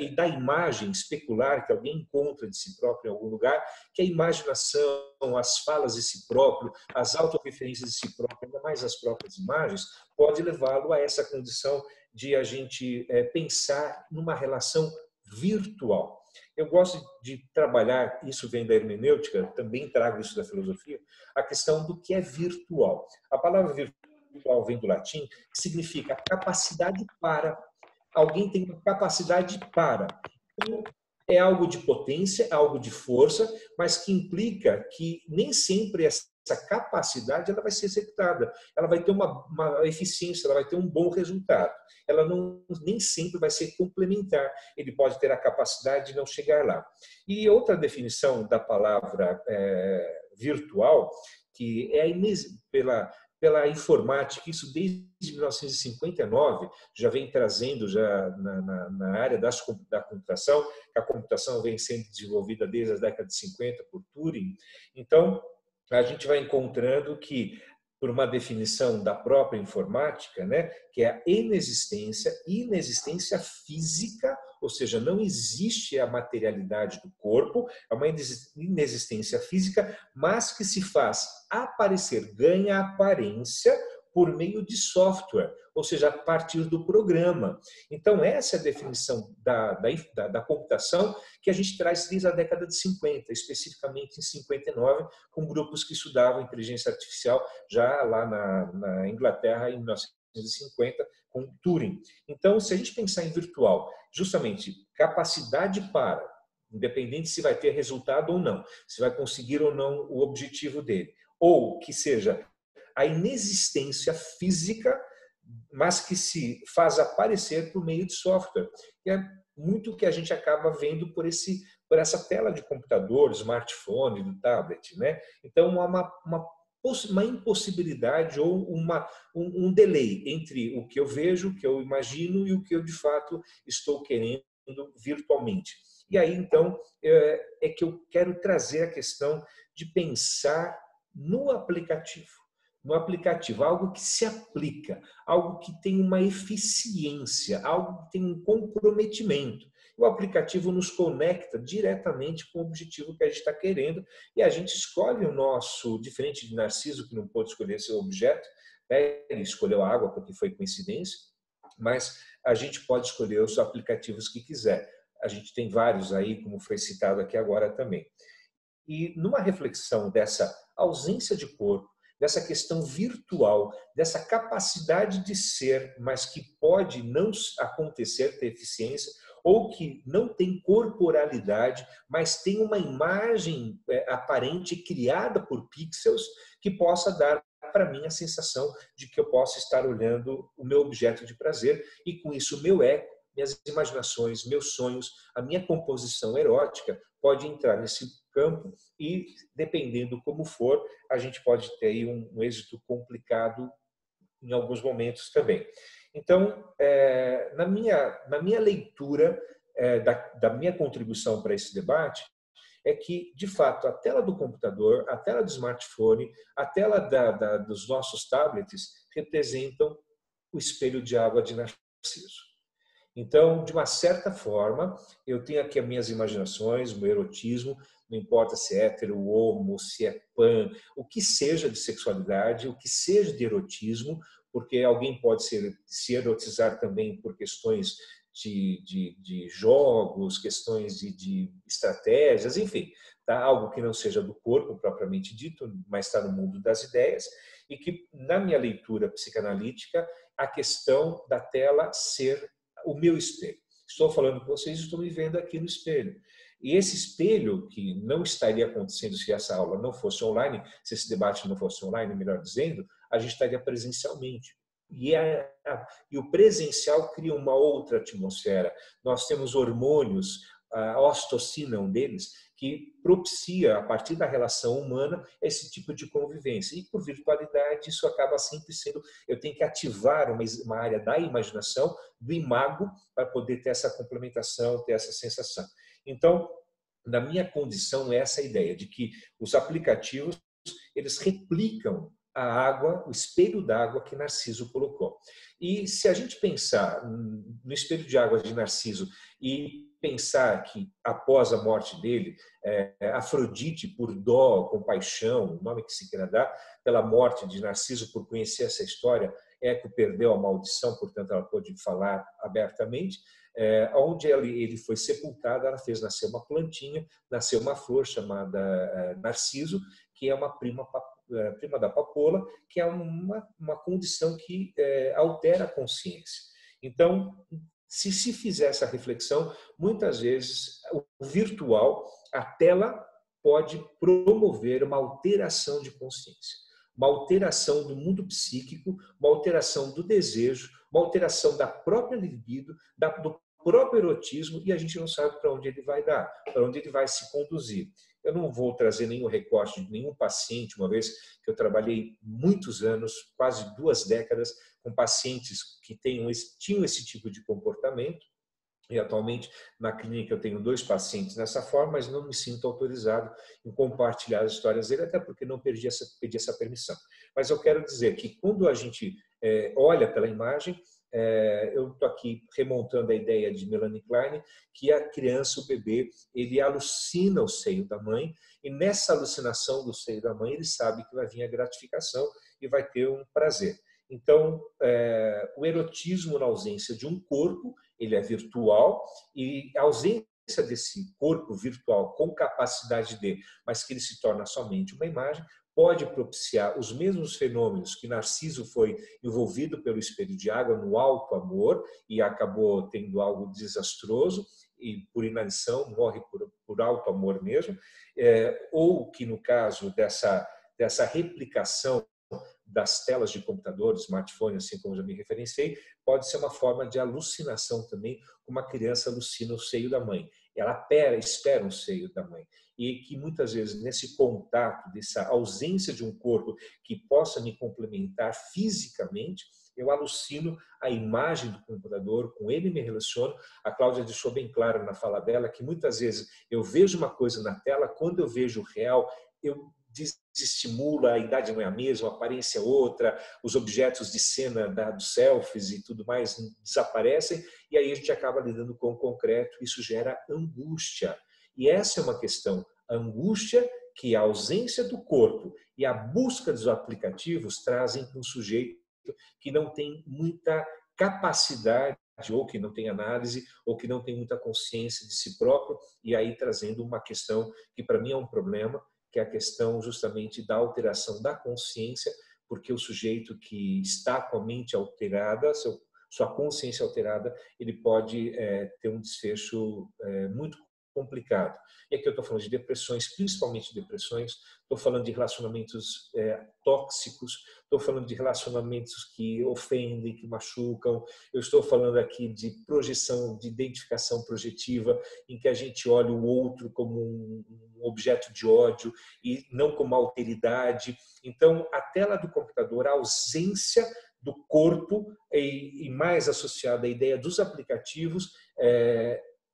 e da imagem especular que alguém encontra de si próprio em algum lugar, que a imaginação, as falas de si próprio, as autorreferências de si próprio, ainda mais as próprias imagens, pode levá-lo a essa condição de a gente pensar numa relação virtual. Eu gosto de trabalhar, isso vem da hermenêutica, também trago isso da filosofia, a questão do que é virtual. A palavra virtual vem do latim, que significa capacidade para. Alguém tem uma capacidade para. Então, é algo de potência, algo de força, mas que implica que nem sempre essa capacidade ela vai ser executada. Ela vai ter uma eficiência, ela vai ter um bom resultado. Ela nem sempre vai ser complementar. Ele pode ter a capacidade de não chegar lá. E outra definição da palavra virtual, que é pela informática, isso desde 1959 já vem trazendo já na área da computação, que a computação vem sendo desenvolvida desde as décadas de 50 por Turing. Então, a gente vai encontrando que, por uma definição da própria informática, né, que é a inexistência física, ou seja, não existe a materialidade do corpo, é uma inexistência física, mas que se faz aparecer, ganha aparência por meio de software, ou seja, a partir do programa. Então, essa é a definição da computação que a gente traz desde a década de 50, especificamente em 59, com grupos que estudavam inteligência artificial já lá na Inglaterra em 1950, com Turing. Então, se a gente pensar em virtual, justamente capacidade para, independente se vai ter resultado ou não, se vai conseguir ou não o objetivo dele, ou que seja a inexistência física, mas que se faz aparecer por meio de software. E é muito que a gente acaba vendo por essa tela de computador, smartphone, do tablet, né? Então, há uma impossibilidade ou um delay entre o que eu vejo, o que eu imagino e o que eu, de fato, estou querendo virtualmente. E aí, então, é que eu quero trazer a questão de pensar no aplicativo. No aplicativo, algo que se aplica, algo que tem uma eficiência, algo que tem um comprometimento. O aplicativo nos conecta diretamente com o objetivo que a gente está querendo e a gente escolhe o nosso, diferente de Narciso, que não pôde escolher seu objeto, né? Ele escolheu a água porque foi coincidência, mas a gente pode escolher os aplicativos que quiser. A gente tem vários aí, como foi citado aqui agora também. E numa reflexão dessa ausência de corpo, dessa questão virtual, dessa capacidade de ser, mas que pode não acontecer, ter eficiência, ou que não tem corporalidade, mas tem uma imagem aparente criada por pixels que possa dar para mim a sensação de que eu possa estar olhando o meu objeto de prazer e com isso o meu eco, minhas imaginações, meus sonhos, a minha composição erótica pode entrar nesse campo e, dependendo como for, a gente pode ter aí um êxito complicado em alguns momentos também. Então, na minha leitura, da minha contribuição para esse debate, é que, de fato, a tela do computador, a tela do smartphone, a tela dos nossos tablets representam o espelho de água de Narciso. Então, de uma certa forma, eu tenho aqui as minhas imaginações, o meu erotismo, não importa se é hétero, homo, se é pan, o que seja de sexualidade, o que seja de erotismo, porque alguém pode se erotizar também por questões de jogos, questões de estratégias, enfim, tá? Algo que não seja do corpo propriamente dito, mas está no mundo das ideias, e que, na minha leitura psicanalítica, a questão da tela ser o meu espelho. Estou falando com vocês, estou me vendo aqui no espelho. E esse espelho, que não estaria acontecendo se essa aula não fosse online, se esse debate não fosse online, melhor dizendo, a gente estaria presencialmente. E o presencial cria uma outra atmosfera. Nós temos hormônios, a ocitocina, um deles, que propicia, a partir da relação humana, esse tipo de convivência. E, por virtualidade, isso acaba sempre sendo... Eu tenho que ativar uma área da imaginação, do imago, para poder ter essa complementação, ter essa sensação. Então, na minha condição, é essa ideia de que os aplicativos, eles replicam a água, o espelho d'água que Narciso colocou. E se a gente pensar no espelho de água de Narciso e pensar que, após a morte dele, Afrodite, por dó, compaixão, o nome que se queira dar, pela morte de Narciso, por conhecer essa história, Eco perdeu a maldição, portanto, ela pôde falar abertamente. Onde ele foi sepultado, ela fez nascer uma plantinha, nasceu uma flor chamada Narciso, que é uma prima da papoula, que é uma condição que altera a consciência. Então, se fizer essa reflexão, muitas vezes o virtual, a tela pode promover uma alteração de consciência, uma alteração do mundo psíquico, uma alteração do desejo, uma alteração da própria libido, do próprio erotismo, e a gente não sabe para onde ele vai dar, para onde ele vai se conduzir. Eu não vou trazer nenhum recorte de nenhum paciente, uma vez que eu trabalhei muitos anos, quase 2 décadas, com pacientes que tinham esse tipo de comportamento. E atualmente na clínica eu tenho 2 pacientes nessa forma, mas não me sinto autorizado em compartilhar as histórias dele, até porque não pedi essa permissão. Mas eu quero dizer que quando a gente olha pela imagem, eu estou aqui remontando a ideia de Melanie Klein, que a criança, o bebê, ele alucina o seio da mãe, e nessa alucinação do seio da mãe ele sabe que vai vir a gratificação e vai ter um prazer. Então, o erotismo na ausência de um corpo, ele é virtual, e a ausência desse corpo virtual com capacidade mas que ele se torna somente uma imagem, pode propiciar os mesmos fenômenos que Narciso foi envolvido pelo espelho de água no alto amor e acabou tendo algo desastroso e por inanição morre por alto amor mesmo, ou que no caso dessa replicação das telas de computador, smartphone, assim como já me referenciei, pode ser uma forma de alucinação também, como a criança alucina o seio da mãe. Ela espera um seio da mãe. E que muitas vezes, nesse contato, dessa ausência de um corpo que possa me complementar fisicamente, eu alucino a imagem do computador, com ele me relaciono. A Cláudia deixou bem claro na fala dela que muitas vezes eu vejo uma coisa na tela, quando eu vejo o real, eu desestimula, a idade não é a mesma, a aparência é outra, os objetos de cena dos selfies e tudo mais desaparecem, e aí a gente acaba lidando com o concreto, isso gera angústia. E essa é uma questão, a angústia que a ausência do corpo e a busca dos aplicativos trazem para um sujeito que não tem muita capacidade, ou que não tem análise, ou que não tem muita consciência de si próprio, e aí trazendo uma questão que para mim é um problema, que é a questão justamente da alteração da consciência, porque o sujeito que está com a mente alterada, sua consciência alterada, ele pode ter um desfecho muito complicado. E aqui eu estou falando de depressões, principalmente depressões, estou falando de relacionamentos tóxicos, estou falando de relacionamentos que ofendem, que machucam, eu estou falando aqui de projeção, de identificação projetiva, em que a gente olha o outro como um objeto de ódio e não como alteridade. Então, a tela do computador, a ausência do corpo e mais associada à ideia dos aplicativos,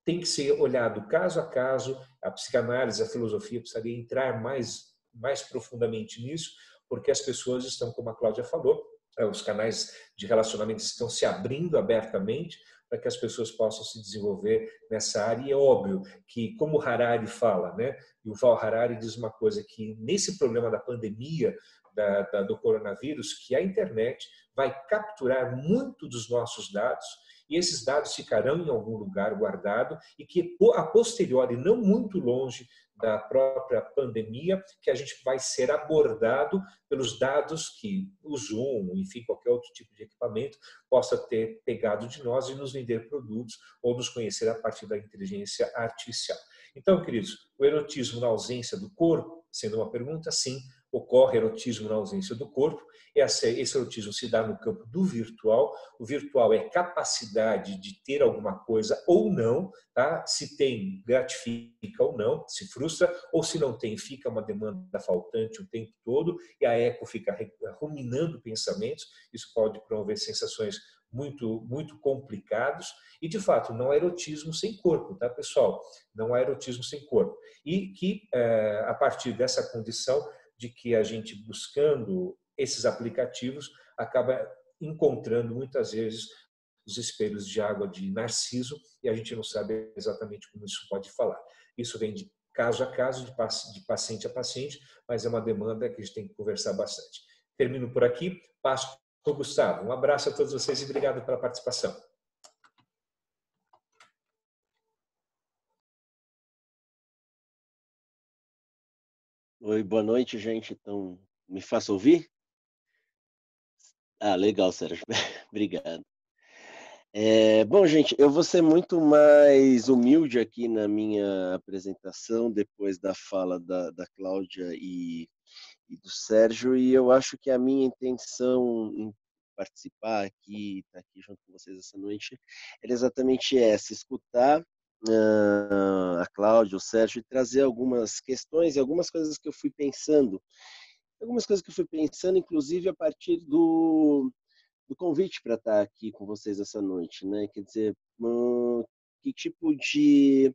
tem que ser olhado caso a caso. A psicanálise, a filosofia precisaria entrar mais profundamente nisso, porque as pessoas estão, como a Cláudia falou, os canais de relacionamento estão se abrindo abertamente para que as pessoas possam se desenvolver nessa área. E é óbvio que, como Harari fala, né, e o Yuval Harari diz uma coisa, que nesse problema da pandemia, do coronavírus, que a internet vai capturar muito dos nossos dados e esses dados ficarão em algum lugar guardado e que, a posteriori, não muito longe da própria pandemia, que a gente vai ser abordado pelos dados que o Zoom, enfim, qualquer outro tipo de equipamento possa ter pegado de nós e nos vender produtos ou nos conhecer a partir da inteligência artificial. Então, queridos, o erotismo na ausência do corpo, sendo uma pergunta, sim, ocorre erotismo na ausência do corpo. Esse erotismo se dá no campo do virtual. O virtual é capacidade de ter alguma coisa ou não, tá? Se tem, gratifica ou não, se frustra, ou se não tem, fica uma demanda faltante o tempo todo e a eco fica ruminando pensamentos. Isso pode promover sensações muito complicados e, de fato, não há erotismo sem corpo, tá, pessoal? Não há erotismo sem corpo. E que, a partir dessa condição de que a gente, buscando esses aplicativos, acaba encontrando, muitas vezes, os espelhos de água de Narciso e a gente não sabe exatamente como isso pode falar. Isso vem de caso a caso, de paciente a paciente, mas é uma demanda que a gente tem que conversar bastante. Termino por aqui, passo para o Gustavo. Um abraço a todos vocês e obrigado pela participação. Oi, boa noite, gente. Então, me faça ouvir? Ah, legal, Sérgio. Obrigado. Bom, gente, eu vou ser muito mais humilde aqui na minha apresentação, depois da fala da Cláudia e do Sérgio, e eu acho que a minha intenção em participar aqui, estar aqui junto com vocês essa noite, era exatamente essa, escutar a Cláudia, o Sérgio, e trazer algumas questões e algumas coisas que eu fui pensando. Algumas coisas que eu fui pensando, inclusive, a partir do convite para estar aqui com vocês essa noite, né? Quer dizer, que tipo de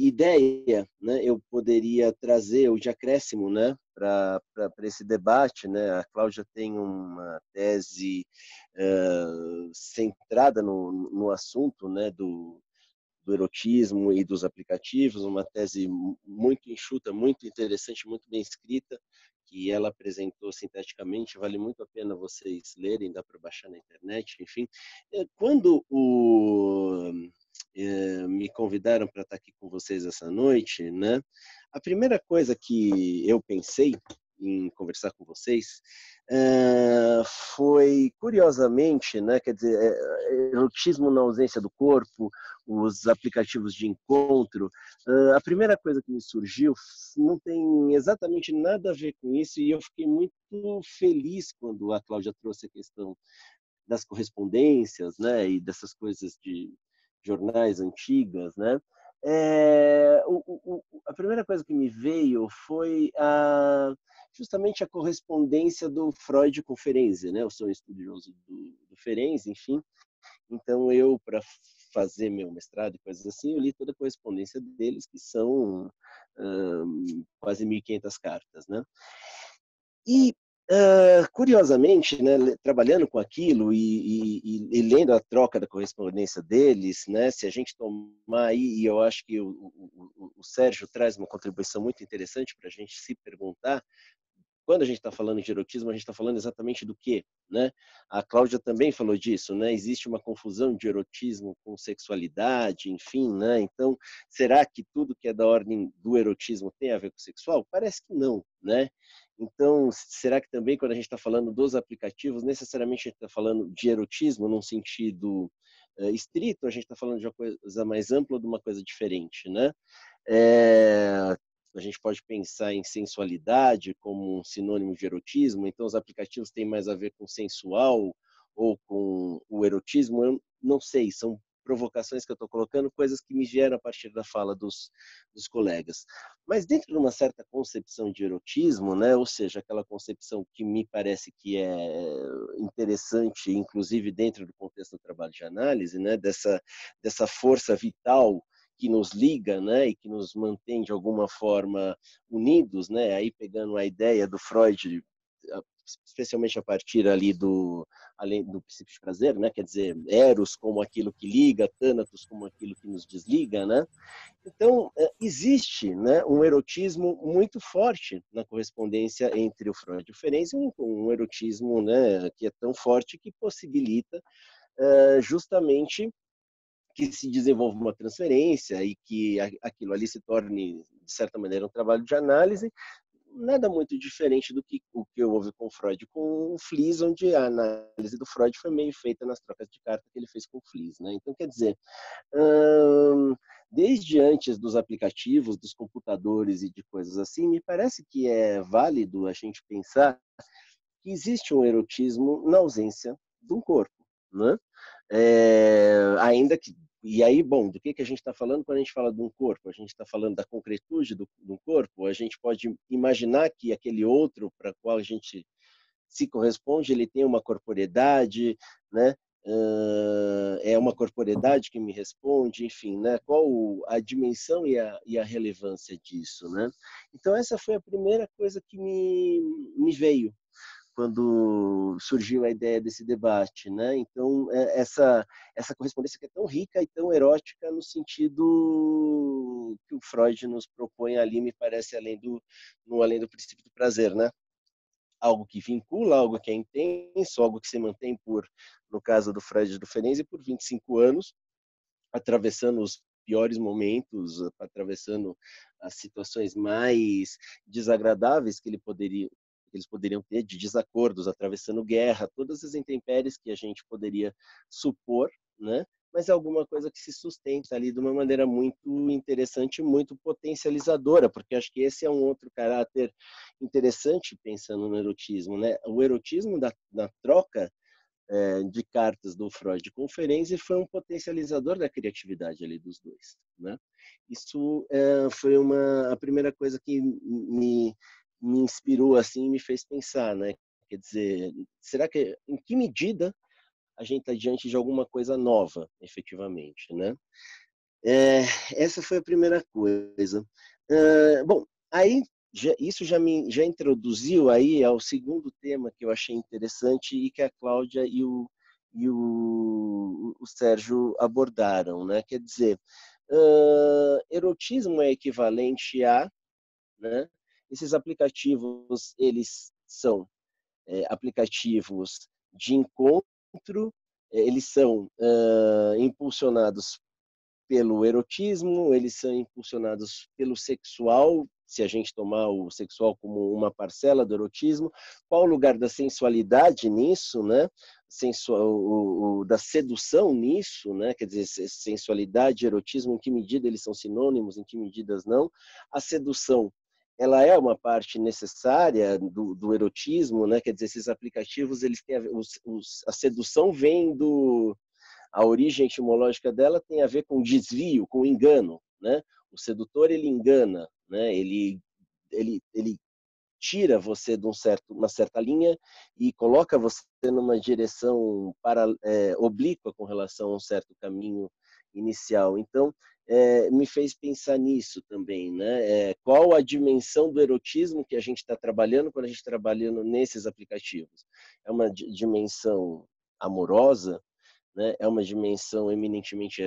ideia, né, eu poderia trazer, ou de acréscimo, né, para esse debate, né? A Cláudia tem uma tese centrada no assunto, né, do erotismo e dos aplicativos, uma tese muito enxuta, muito interessante, muito bem escrita, que ela apresentou sinteticamente, vale muito a pena vocês lerem, dá para baixar na internet, enfim. Quando me convidaram para estar aqui com vocês essa noite, né, a primeira coisa que eu pensei em conversar com vocês foi, curiosamente, né, quer dizer, erotismo na ausência do corpo, os aplicativos de encontro. A primeira coisa que me surgiu não tem exatamente nada a ver com isso e eu fiquei muito feliz quando a Cláudia trouxe a questão das correspondências, né, e dessas coisas de jornais antigas, né. A primeira coisa que me veio foi justamente a correspondência do Freud com Ferenczi, né? Eu sou um estudioso do Ferenczi, enfim. Então eu, para fazer meu mestrado e coisas assim, eu li toda a correspondência deles, que são quase 1.500 cartas, né? E curiosamente, né, trabalhando com aquilo e lendo a troca da correspondência deles, né, se a gente tomar aí, e eu acho que o Sérgio traz uma contribuição muito interessante para a gente se perguntar, quando a gente está falando de erotismo, a gente está falando exatamente do quê, né? A Cláudia também falou disso, né? Existe uma confusão de erotismo com sexualidade, enfim, né? Então, será que tudo que é da ordem do erotismo tem a ver com sexual? Parece que não, né? Então, será que também quando a gente está falando dos aplicativos, necessariamente a gente está falando de erotismo num sentido estrito, a gente está falando de uma coisa mais ampla, de uma coisa diferente, né? A gente pode pensar em sensualidade como um sinônimo de erotismo, então os aplicativos têm mais a ver com sensual ou com o erotismo, eu não sei, são provocações que eu estou colocando, coisas que me vieram a partir da fala dos colegas. Mas dentro de uma certa concepção de erotismo, né, ou seja, aquela concepção que me parece que é interessante, inclusive dentro do contexto do trabalho de análise, né, dessa força vital que nos liga, né, e que nos mantém de alguma forma unidos, né, aí pegando a ideia do Freud, especialmente a partir ali além do princípio de prazer, né, quer dizer, Eros como aquilo que liga, Thanatos como aquilo que nos desliga, né. Então existe, né, um erotismo muito forte na correspondência entre o Freud e o Ferenczi, um erotismo, né, que é tão forte que possibilita justamente que se desenvolva uma transferência e que aquilo ali se torne, de certa maneira, um trabalho de análise, nada muito diferente do que o que houve com o Freud com o Fliess, onde a análise do Freud foi meio feita nas trocas de carta que ele fez com o Fliess, né? Então, quer dizer, desde antes dos aplicativos, dos computadores e de coisas assim, me parece que é válido a gente pensar que existe um erotismo na ausência de um corpo, né? Ainda que e aí, bom, do que a gente está falando quando a gente fala de um corpo? A gente está falando da concretude do corpo? A gente pode imaginar que aquele outro para qual a gente se corresponde, ele tem uma corporeidade, né? É uma corporeidade que me responde, enfim, né? Qual a dimensão e a relevância disso, né? Então, essa foi a primeira coisa que me veio quando surgiu a ideia desse debate, né? Então, essa correspondência que é tão rica e tão erótica no sentido que o Freud nos propõe ali, me parece além do princípio do prazer, né? Algo que vincula, algo que é intenso, algo que se mantém no caso do Freud e do Ferenczi, por 25 anos, atravessando os piores momentos, atravessando as situações mais desagradáveis que eles poderiam ter, de desacordos, atravessando guerra, todas as intempéries que a gente poderia supor, né? Mas é alguma coisa que se sustenta ali de uma maneira muito interessante, muito potencializadora, porque acho que esse é um outro caráter interessante pensando no erotismo, né? O erotismo da troca de cartas do Freud com o Ferenczi foi um potencializador da criatividade ali dos dois, né? Isso foi a primeira coisa que me inspirou assim, me fez pensar, né? Quer dizer, será que em que medida a gente está diante de alguma coisa nova, efetivamente, né? Essa foi a primeira coisa. Bom, aí isso já introduziu aí ao segundo tema que eu achei interessante e que a Cláudia e o Sérgio abordaram, né? Quer dizer, erotismo é equivalente a, né? Esses aplicativos, eles são aplicativos de encontro, eles são impulsionados pelo erotismo, eles são impulsionados pelo sexual, se a gente tomar o sexual como uma parcela do erotismo, qual o lugar da sensualidade nisso, né? Da sedução nisso, né? Quer dizer, sensualidade e erotismo, em que medida eles são sinônimos, em que medidas não. A sedução, ela é uma parte necessária do erotismo, né? Quer dizer, esses aplicativos, eles têm a sedução vem a origem etimológica dela tem a ver com desvio, com engano, né? O sedutor, ele engana, né? Ele tira você de uma certa linha e coloca você numa direção oblíqua com relação a um certo caminho inicial. Então, me fez pensar nisso também, né? Qual a dimensão do erotismo que a gente está trabalhando quando a gente está trabalhando nesses aplicativos? É uma dimensão amorosa, né? É uma dimensão eminentemente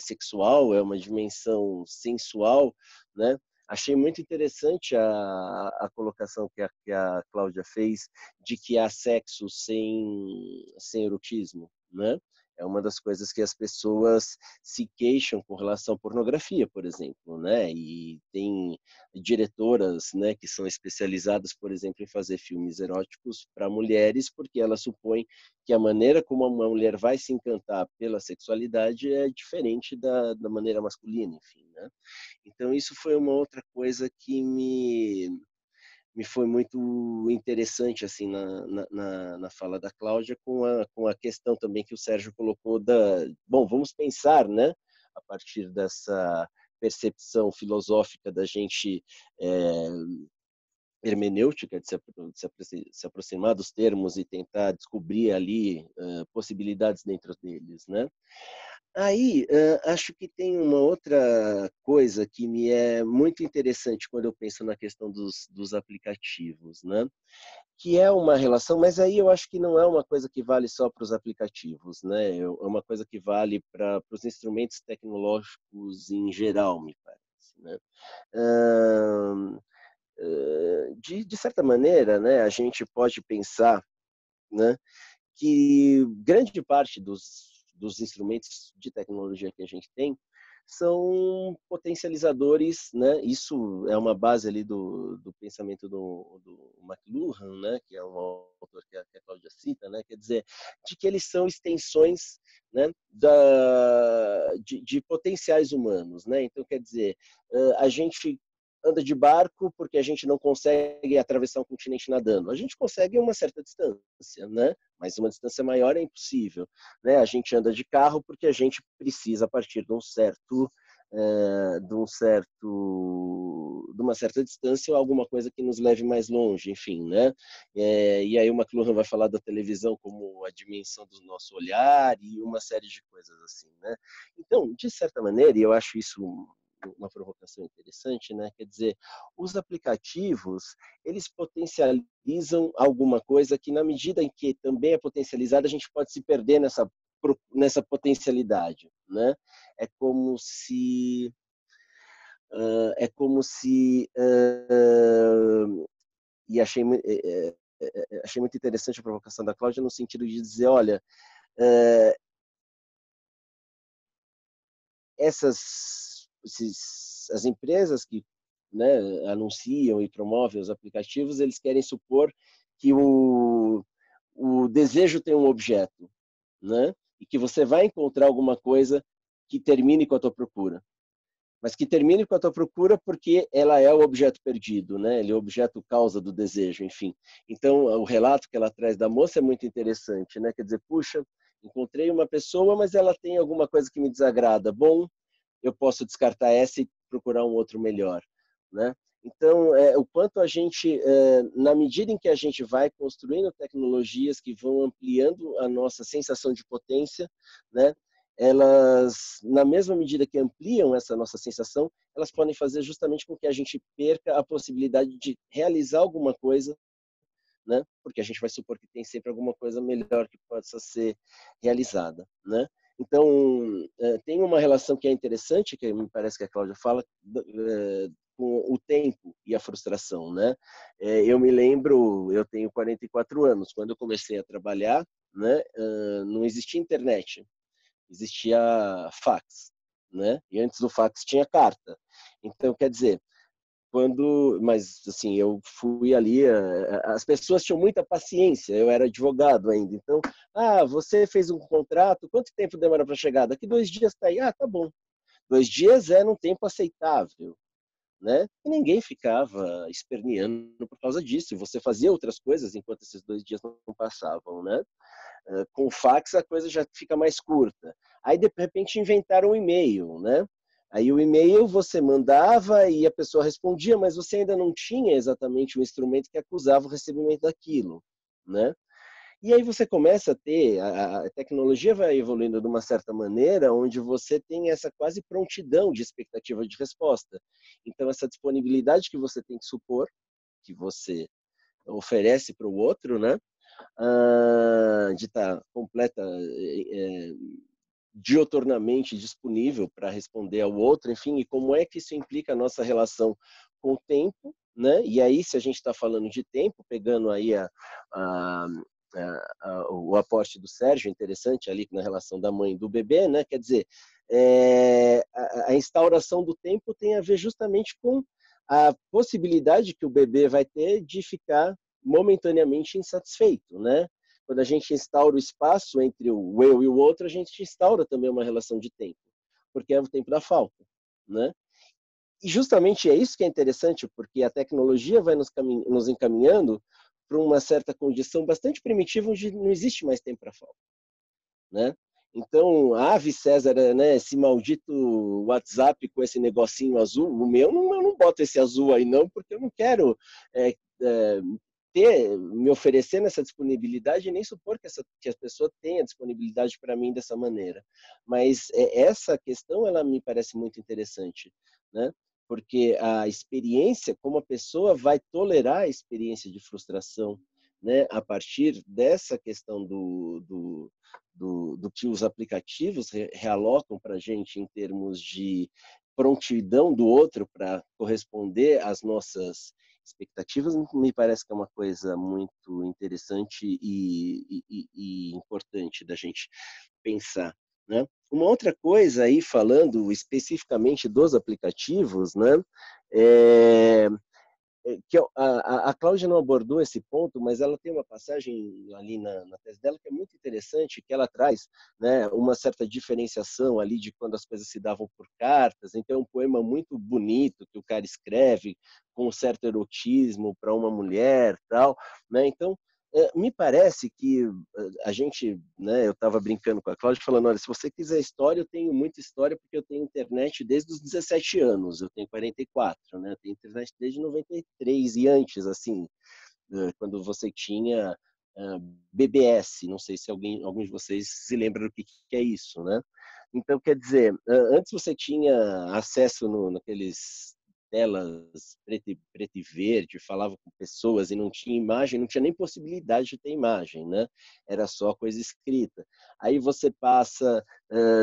sexual, é uma dimensão sensual, né? Achei muito interessante a colocação que a Cláudia fez de que há sexo sem erotismo, né? É uma das coisas que as pessoas se queixam com relação à pornografia, por exemplo, né? E tem diretoras, né, que são especializadas, por exemplo, em fazer filmes eróticos para mulheres, porque elas supõem que a maneira como uma mulher vai se encantar pela sexualidade é diferente da maneira masculina, enfim, né? Então, isso foi uma outra coisa que me foi muito interessante assim na fala da Cláudia, com a questão também que o Sérgio colocou bom, vamos pensar, né, a partir dessa percepção filosófica da gente hermenêutica, de se aproximar dos termos e tentar descobrir ali possibilidades dentro deles, né? Aí, acho que tem uma outra coisa que me é muito interessante quando eu penso na questão dos aplicativos, né? Que é uma relação, mas aí eu acho que não é uma coisa que vale só para os aplicativos, né? É uma coisa que vale para os instrumentos tecnológicos em geral, me parece, né? De certa maneira, né, a gente pode pensar, né, que grande parte dos instrumentos de tecnologia que a gente tem são potencializadores, né? Isso é uma base ali do pensamento do McLuhan, né? Que é um autor que a Cláudia cita, né? Quer dizer, de que eles são extensões, né? De potenciais humanos, né? Então, quer dizer, a gente anda de barco porque a gente não consegue atravessar um continente nadando. A gente consegue uma certa distância, né? Mas uma distância maior é impossível, né? A gente anda de carro porque a gente precisa, a partir de uma certa distância ou alguma coisa que nos leve mais longe, enfim, né? E aí o McLuhan vai falar da televisão como a dimensão do nosso olhar e uma série de coisas assim, né? Então, de certa maneira, e eu acho isso uma provocação interessante, né? Quer dizer, os aplicativos, eles potencializam alguma coisa que, na medida em que também é potencializada, a gente pode se perder nessa potencialidade, né? É como se e achei muito interessante a provocação da Cláudia no sentido de dizer, olha, as empresas que, né, anunciam e promovem os aplicativos, eles querem supor que o desejo tem um objeto, né? E que você vai encontrar alguma coisa que termine com a tua procura. Mas que termine com a tua procura porque ela é o objeto perdido, né? Ele é o objeto causa do desejo, enfim. Então, o relato que ela traz da moça é muito interessante, né? Quer dizer, puxa, encontrei uma pessoa, mas ela tem alguma coisa que me desagrada. Bom, eu posso descartar essa e procurar um outro melhor, né? Então, o quanto a gente, na medida em que a gente vai construindo tecnologias que vão ampliando a nossa sensação de potência, né? Elas, na mesma medida que ampliam essa nossa sensação, elas podem fazer justamente com que a gente perca a possibilidade de realizar alguma coisa, né? Porque a gente vai supor que tem sempre alguma coisa melhor que possa ser realizada, né? Então, tem uma relação que é interessante, que me parece que a Cláudia fala, com o tempo e a frustração, né? Eu me lembro, eu tenho 44 anos, quando eu comecei a trabalhar, né? Não existia internet, existia fax, né? E antes do fax tinha carta. Então, quer dizer, mas assim, eu fui ali, as pessoas tinham muita paciência, eu era advogado ainda, então, você fez um contrato, quanto tempo demora para chegar? Daqui 2 dias está aí, tá bom. 2 dias era um tempo aceitável, né? E ninguém ficava esperneando por causa disso, você fazia outras coisas enquanto esses 2 dias não passavam, né? Com o fax a coisa já fica mais curta. Aí, de repente, inventaram o e-mail, né? Aí o e-mail você mandava e a pessoa respondia, mas você ainda não tinha exatamente o instrumento que acusava o recebimento daquilo, né? E aí você começa a ter, a tecnologia vai evoluindo de uma certa maneira, onde você tem essa quase prontidão de expectativa de resposta. Então, essa disponibilidade que você tem que supor, que você oferece para o outro, né? De estar completa, dioturnamente disponível para responder ao outro, enfim, e como é que isso implica a nossa relação com o tempo, né? E aí, se a gente está falando de tempo, pegando aí o aporte do Sérgio, interessante ali na relação da mãe e do bebê, né? Quer dizer, a instauração do tempo tem a ver justamente com a possibilidade que o bebê vai ter de ficar momentaneamente insatisfeito, né? Quando a gente instaura o espaço entre o eu e o outro, a gente instaura também uma relação de tempo, porque é o tempo da falta, né? E justamente é isso que é interessante, porque a tecnologia vai nos encaminhando para uma certa condição bastante primitiva, onde não existe mais tempo para falta, né? Então, ave César, né, esse maldito WhatsApp com esse negocinho azul, o meu, eu não boto esse azul aí não, porque eu não quero me oferecer nessa disponibilidade e nem supor que a pessoa tenha disponibilidade para mim dessa maneira. Mas essa questão, ela me parece muito interessante, né? Porque a experiência, como a pessoa vai tolerar a experiência de frustração, né? A partir dessa questão do que os aplicativos realocam para a gente em termos de prontidão do outro para corresponder às nossas expectativas me parece que é uma coisa muito interessante e importante da gente pensar, né? Uma outra coisa aí, falando especificamente dos aplicativos, né? Que a Cláudia não abordou esse ponto, mas ela tem uma passagem ali na tese dela que é muito interessante, que ela traz, né, uma certa diferenciação ali de quando as coisas se davam por cartas. Então é um poema muito bonito que o cara escreve com um certo erotismo para uma mulher, tal, né? Então me parece que a gente, né, eu estava brincando com a Cláudia, falando, olha, se você quiser história, eu tenho muita história, porque eu tenho internet desde os 17 anos, eu tenho 44, né, eu tenho internet desde 93 e antes, assim, quando você tinha BBS, não sei se alguns de vocês se lembram do que é isso, né? Então, quer dizer, antes você tinha acesso naqueles telas preto e verde, falava com pessoas e não tinha imagem, não tinha nem possibilidade de ter imagem, né? Era só coisa escrita. Aí você passa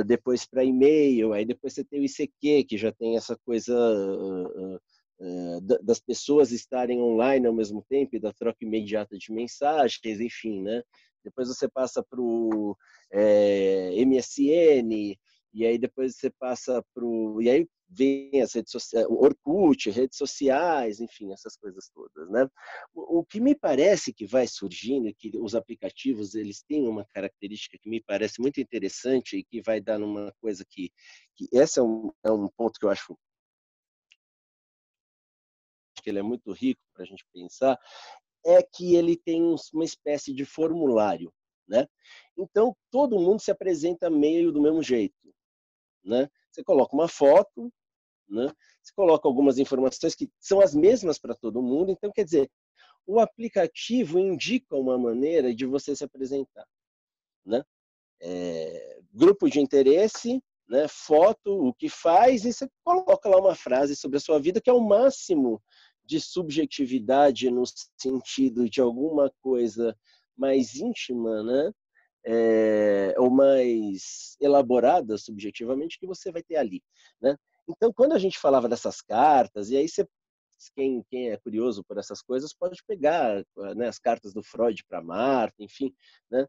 depois para e-mail, aí depois você tem o ICQ, que já tem essa coisa das pessoas estarem online ao mesmo tempo e da troca imediata de mensagens, enfim, né? Depois você passa para o MSN, e aí depois você passa para o... E aí vem as redes sociais, Orkut, redes sociais, enfim, essas coisas todas, né? O que me parece que vai surgindo é que os aplicativos, eles têm uma característica que me parece muito interessante e que vai dar numa coisa que esse é um ponto que eu acho que ele é muito rico para a gente pensar, é que ele tem uma espécie de formulário, né? Então, todo mundo se apresenta meio do mesmo jeito, né? Você coloca uma foto, né? Você coloca algumas informações que são as mesmas para todo mundo, então, quer dizer, o aplicativo indica uma maneira de você se apresentar, né? Grupo de interesse, né? Foto, o que faz, e você coloca lá uma frase sobre a sua vida, que é o máximo de subjetividade no sentido de alguma coisa mais íntima, né? Ou mais elaborada subjetivamente que você vai ter ali, né? Então, quando a gente falava dessas cartas, e aí você, quem é curioso por essas coisas pode pegar, né, as cartas do Freud para Marta, enfim, né?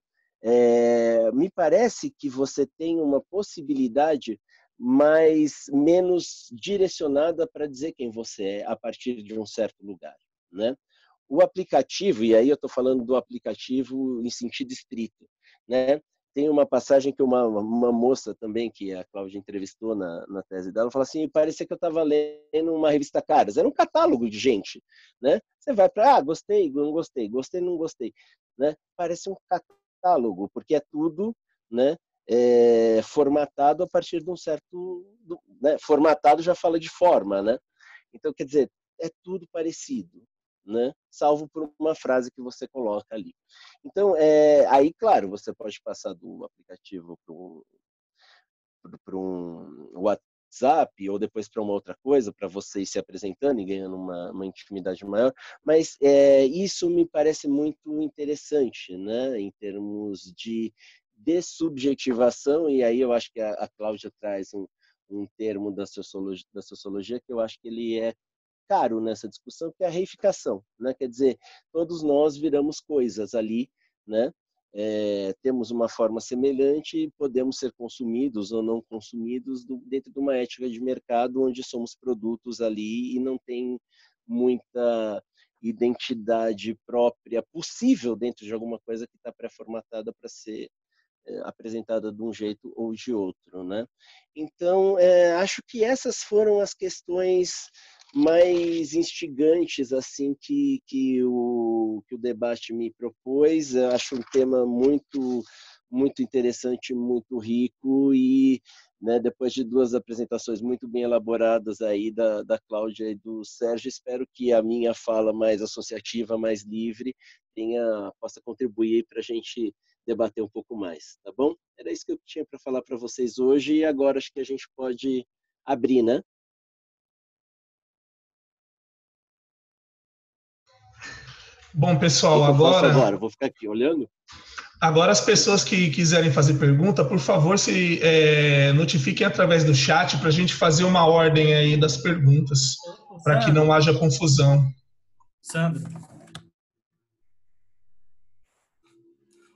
Me parece que você tem uma possibilidade menos direcionada para dizer quem você é a partir de um certo lugar, né? O aplicativo, e aí eu estou falando do aplicativo em sentido estrito, né? Tem uma passagem que uma moça também, que a Cláudia entrevistou na tese dela, fala assim, parecia que eu estava lendo uma revista Caras, era um catálogo de gente, né? Você vai para, gostei, não gostei, gostei, não gostei, né? Parece um catálogo, porque é tudo, né, formatado a partir de um certo... né? Formatado já fala de forma, né? Então, quer dizer, é tudo parecido, né? Salvo por uma frase que você coloca ali. Então, aí, claro, você pode passar do aplicativo para um WhatsApp ou depois para uma outra coisa, para você ir se apresentando e ganhando uma intimidade maior, mas isso me parece muito interessante, né? Em termos de dessubjetivação, e aí eu acho que a Cláudia traz um termo da sociologia que eu acho que ele é caro nessa discussão, que é a reificação, né? Quer dizer, todos nós viramos coisas ali, né? Temos uma forma semelhante e podemos ser consumidos ou não consumidos dentro de uma ética de mercado onde somos produtos ali e não tem muita identidade própria possível dentro de alguma coisa que está pré-formatada para ser apresentada de um jeito ou de outro, né? Então, acho que essas foram as questões mais instigantes assim que o debate me propôs. Eu acho um tema muito interessante, muito rico e, né, depois de duas apresentações muito bem elaboradas aí da Cláudia e do Sérgio, espero que a minha fala mais associativa, mais livre, possa contribuir para a gente debater um pouco mais, tá bom? Era isso que eu tinha para falar para vocês hoje e agora acho que a gente pode abrir, né? Bom, pessoal, O que eu faço agora? Vou ficar aqui olhando? Agora as pessoas que quiserem fazer pergunta, por favor, se notifiquem através do chat para a gente fazer uma ordem aí das perguntas, para que não haja confusão. Sandro.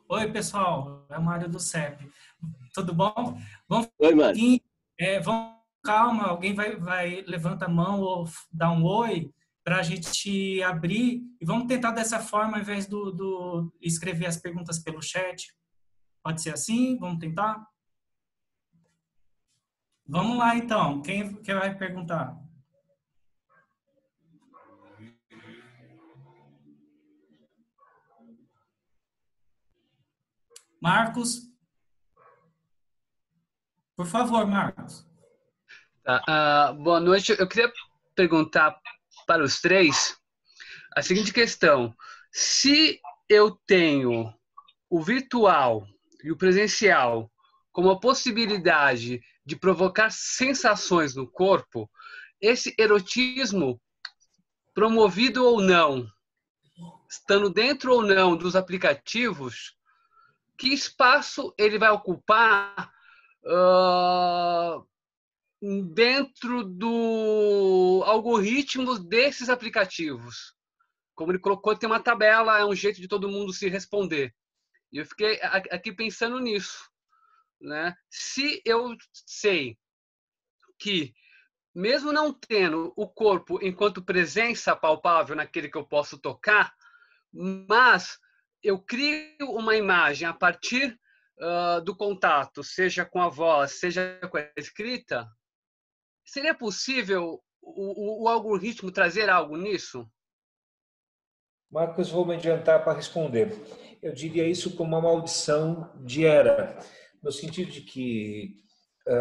Oi, pessoal. É o Mário do CEP. Tudo bom? Vamos, Oi, Mário. vamos calma. Alguém vai levanta a mão ou dá um oi para a gente abrir e vamos tentar dessa forma, ao invés do escrever as perguntas pelo chat. Pode ser assim? Vamos tentar? Vamos lá, então. Quem vai perguntar? Marcos? Por favor, Marcos. Boa noite. Eu queria perguntar para os três a seguinte questão. Se eu tenho o virtual e o presencial como a possibilidade de provocar sensações no corpo, esse erotismo, promovido ou não, estando dentro ou não dos aplicativos, que espaço ele vai ocupar dentro do algoritmo desses aplicativos? Como ele colocou, tem uma tabela, é um jeito de todo mundo se responder. E eu fiquei aqui pensando nisso, né? Se eu sei que, mesmo não tendo o corpo enquanto presença palpável naquele que eu posso tocar, mas eu crio uma imagem a partir do contato, seja com a voz, seja com a escrita, seria possível o algoritmo trazer algo nisso? Marcos, vou me adiantar para responder. Eu diria isso como uma maldição de era, no sentido de que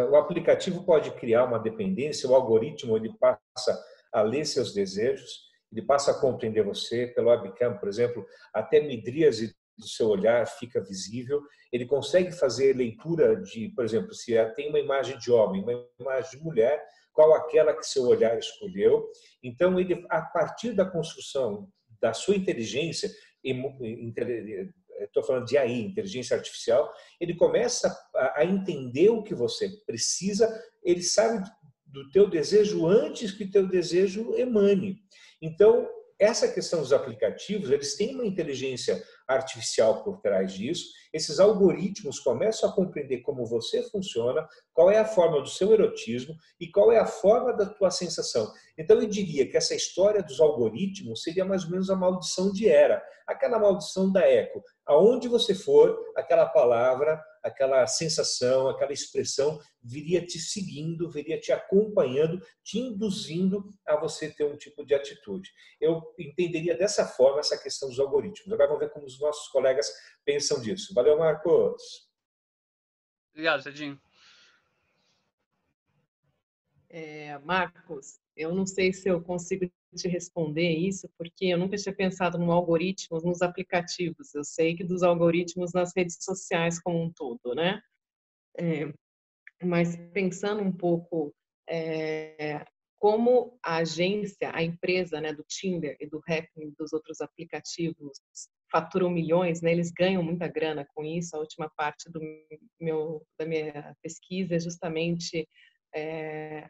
o aplicativo pode criar uma dependência, o algoritmo ele passa a ler seus desejos, ele passa a compreender você pelo webcam, por exemplo, até midríase do seu olhar fica visível, ele consegue fazer leitura de, por exemplo, se tem uma imagem de homem, uma imagem de mulher, qual aquela que seu olhar escolheu. Então, ele, a partir da construção da sua inteligência, estou falando de AI, inteligência artificial, ele começa a entender o que você precisa, ele sabe do teu desejo antes que teu desejo emane. Então, essa questão dos aplicativos, eles têm uma inteligência artificial por trás disso, esses algoritmos começam a compreender como você funciona, qual é a forma do seu erotismo e qual é a forma da tua sensação. Então, eu diria que essa história dos algoritmos seria mais ou menos a maldição de Era, aquela maldição da Eco. Aonde você for, aquela palavra, aquela sensação, aquela expressão viria te seguindo, viria te acompanhando, te induzindo a você ter um tipo de atitude. Eu entenderia dessa forma essa questão dos algoritmos. Agora vamos ver como os nossos colegas pensam disso. Valeu, Marcos. Obrigado, Cedinho. Marcos, eu não sei se eu consigo te responder isso, porque eu nunca tinha pensado no algoritmos, nos aplicativos. Eu sei que dos algoritmos nas redes sociais como um todo, né? Mas pensando um pouco como a agência, a empresa, né, do Tinder e do Happn, dos outros aplicativos, faturam milhões, né? Eles ganham muita grana com isso. A última parte da minha pesquisa é justamente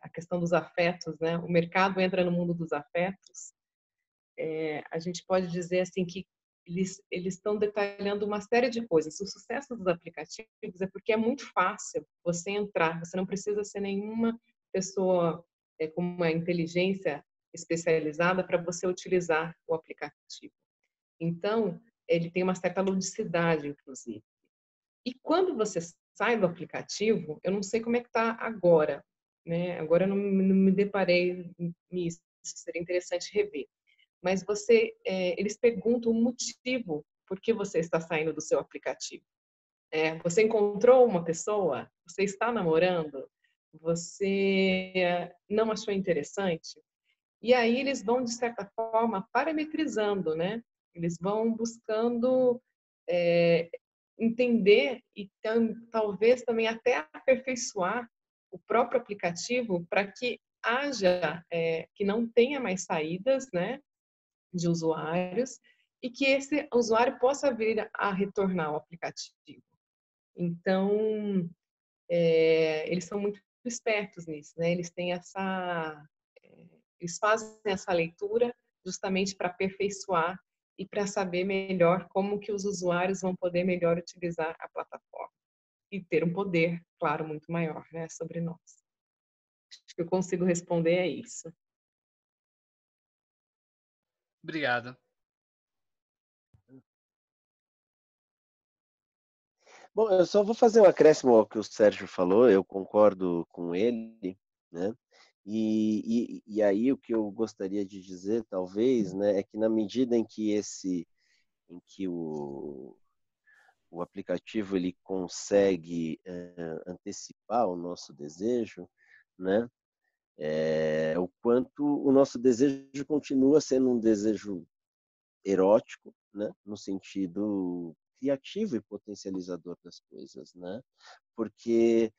a questão dos afetos, né? O mercado entra no mundo dos afetos. A gente pode dizer assim que eles estão detalhando uma série de coisas. O sucesso dos aplicativos é porque é muito fácil você entrar. Você não precisa ser nenhuma pessoa com uma inteligência especializada para você utilizar o aplicativo. Então, ele tem uma certa ludicidade, inclusive. E quando você sai do aplicativo, eu não sei como é que está agora, né? Agora eu não me deparei nisso, seria interessante rever. Mas eles perguntam o motivo por que você está saindo do seu aplicativo. Você encontrou uma pessoa? Você está namorando? Você não achou interessante? E aí eles vão, de certa forma, parametrizando, né? Eles vão buscando entender e talvez também até aperfeiçoar o próprio aplicativo para que haja, que não tenha mais saídas, né, de usuários e que esse usuário possa vir a retornar ao aplicativo. Então, eles são muito espertos nisso, né? Eles têm eles fazem essa leitura justamente para aperfeiçoar e para saber melhor como que os usuários vão poder melhor utilizar a plataforma e ter um poder, claro, muito maior, né, sobre nós. Acho que eu consigo responder a isso. Obrigado. Bom, eu só vou fazer um acréscimo ao que o Sérgio falou, eu concordo com ele, né? E aí o que eu gostaria de dizer, talvez, né, é que na medida em que o aplicativo ele consegue antecipar o nosso desejo, né? O quanto o nosso desejo continua sendo um desejo erótico, né? No sentido criativo e potencializador das coisas, né? Porque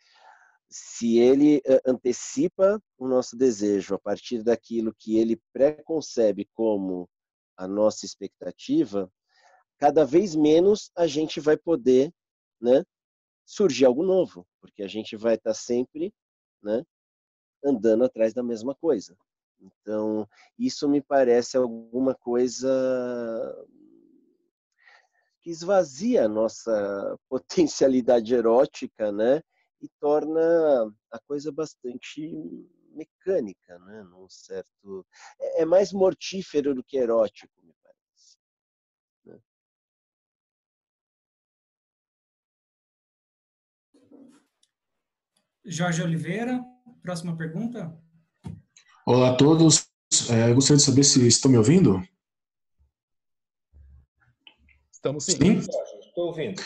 se ele antecipa o nosso desejo a partir daquilo que ele preconcebe como a nossa expectativa, cada vez menos a gente vai poder, né, surgir algo novo, porque a gente vai estar sempre, né, andando atrás da mesma coisa. Então, isso me parece alguma coisa que esvazia a nossa potencialidade erótica, né? E torna a coisa bastante mecânica, né? Num certo... É mais mortífero do que erótico, me parece. Né? Jorge Oliveira, próxima pergunta. Olá a todos. Eu gostaria de saber se estão me ouvindo. Estamos sim. Sim? Estou ouvindo.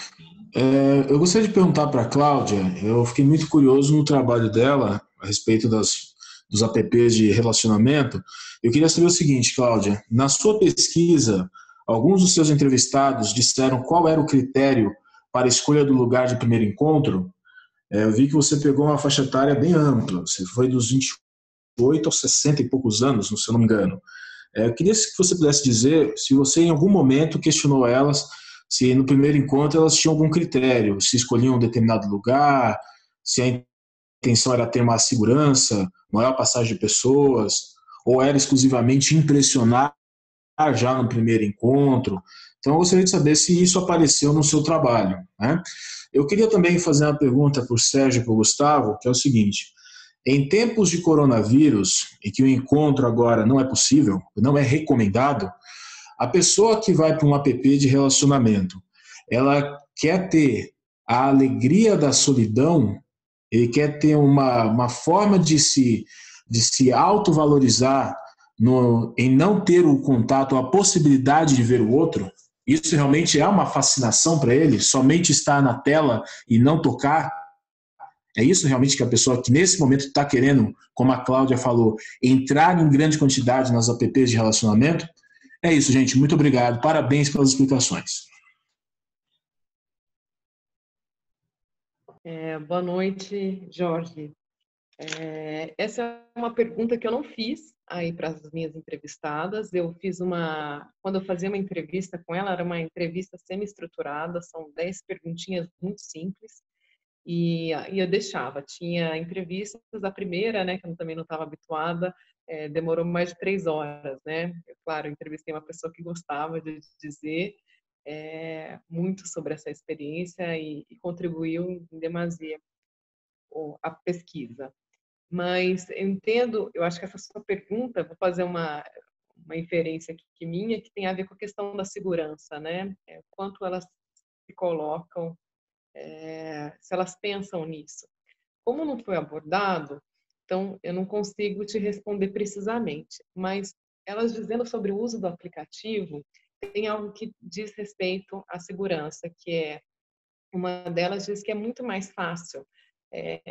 Eu gostaria de perguntar para a Cláudia, eu fiquei muito curioso no trabalho dela a respeito dos apps de relacionamento. Eu queria saber o seguinte, Cláudia, na sua pesquisa, alguns dos seus entrevistados disseram qual era o critério para a escolha do lugar de primeiro encontro. Eu vi que você pegou uma faixa etária bem ampla, você foi dos 28 aos 60 e poucos anos, se eu não me engano. Eu queria que você pudesse dizer se você em algum momento questionou elas, se no primeiro encontro elas tinham algum critério, se escolhiam um determinado lugar, se a intenção era ter uma segurança, maior passagem de pessoas, ou era exclusivamente impressionar já no primeiro encontro. Então eu gostaria de saber se isso apareceu no seu trabalho, né? Eu queria também fazer uma pergunta para o Sérgio e para o Gustavo, que é o seguinte: em tempos de coronavírus, e que o encontro agora não é possível, não é recomendado, a pessoa que vai para um app de relacionamento, ela quer ter a alegria da solidão, ele quer ter uma forma de se autovalorizar em não ter o contato, a possibilidade de ver o outro. Isso realmente é uma fascinação para ele, somente estar na tela e não tocar. É isso realmente que a pessoa que nesse momento está querendo, como a Cláudia falou, entrar em grande quantidade nas apps de relacionamento? É isso, gente. Muito obrigado. Parabéns pelas explicações. Boa noite, Jorge. Essa é uma pergunta que eu não fiz aí para as minhas entrevistadas. Eu fiz quando eu fazia uma entrevista com ela, era uma entrevista semi-estruturada, são 10 perguntinhas muito simples. E eu deixava, tinha entrevistas, a primeira, né, que eu também não estava habituada, demorou mais de 3 horas, né? Eu, claro, entrevistei uma pessoa que gostava de dizer muito sobre essa experiência e contribuiu em demasia a pesquisa. Mas eu entendo, eu acho que essa sua pergunta, vou fazer uma inferência aqui minha, que tem a ver com a questão da segurança, né? Quanto elas se colocam, se elas pensam nisso. Como não foi abordado, então eu não consigo te responder precisamente, mas elas dizendo sobre o uso do aplicativo, tem algo que diz respeito à segurança, que é, uma delas diz que é muito mais fácil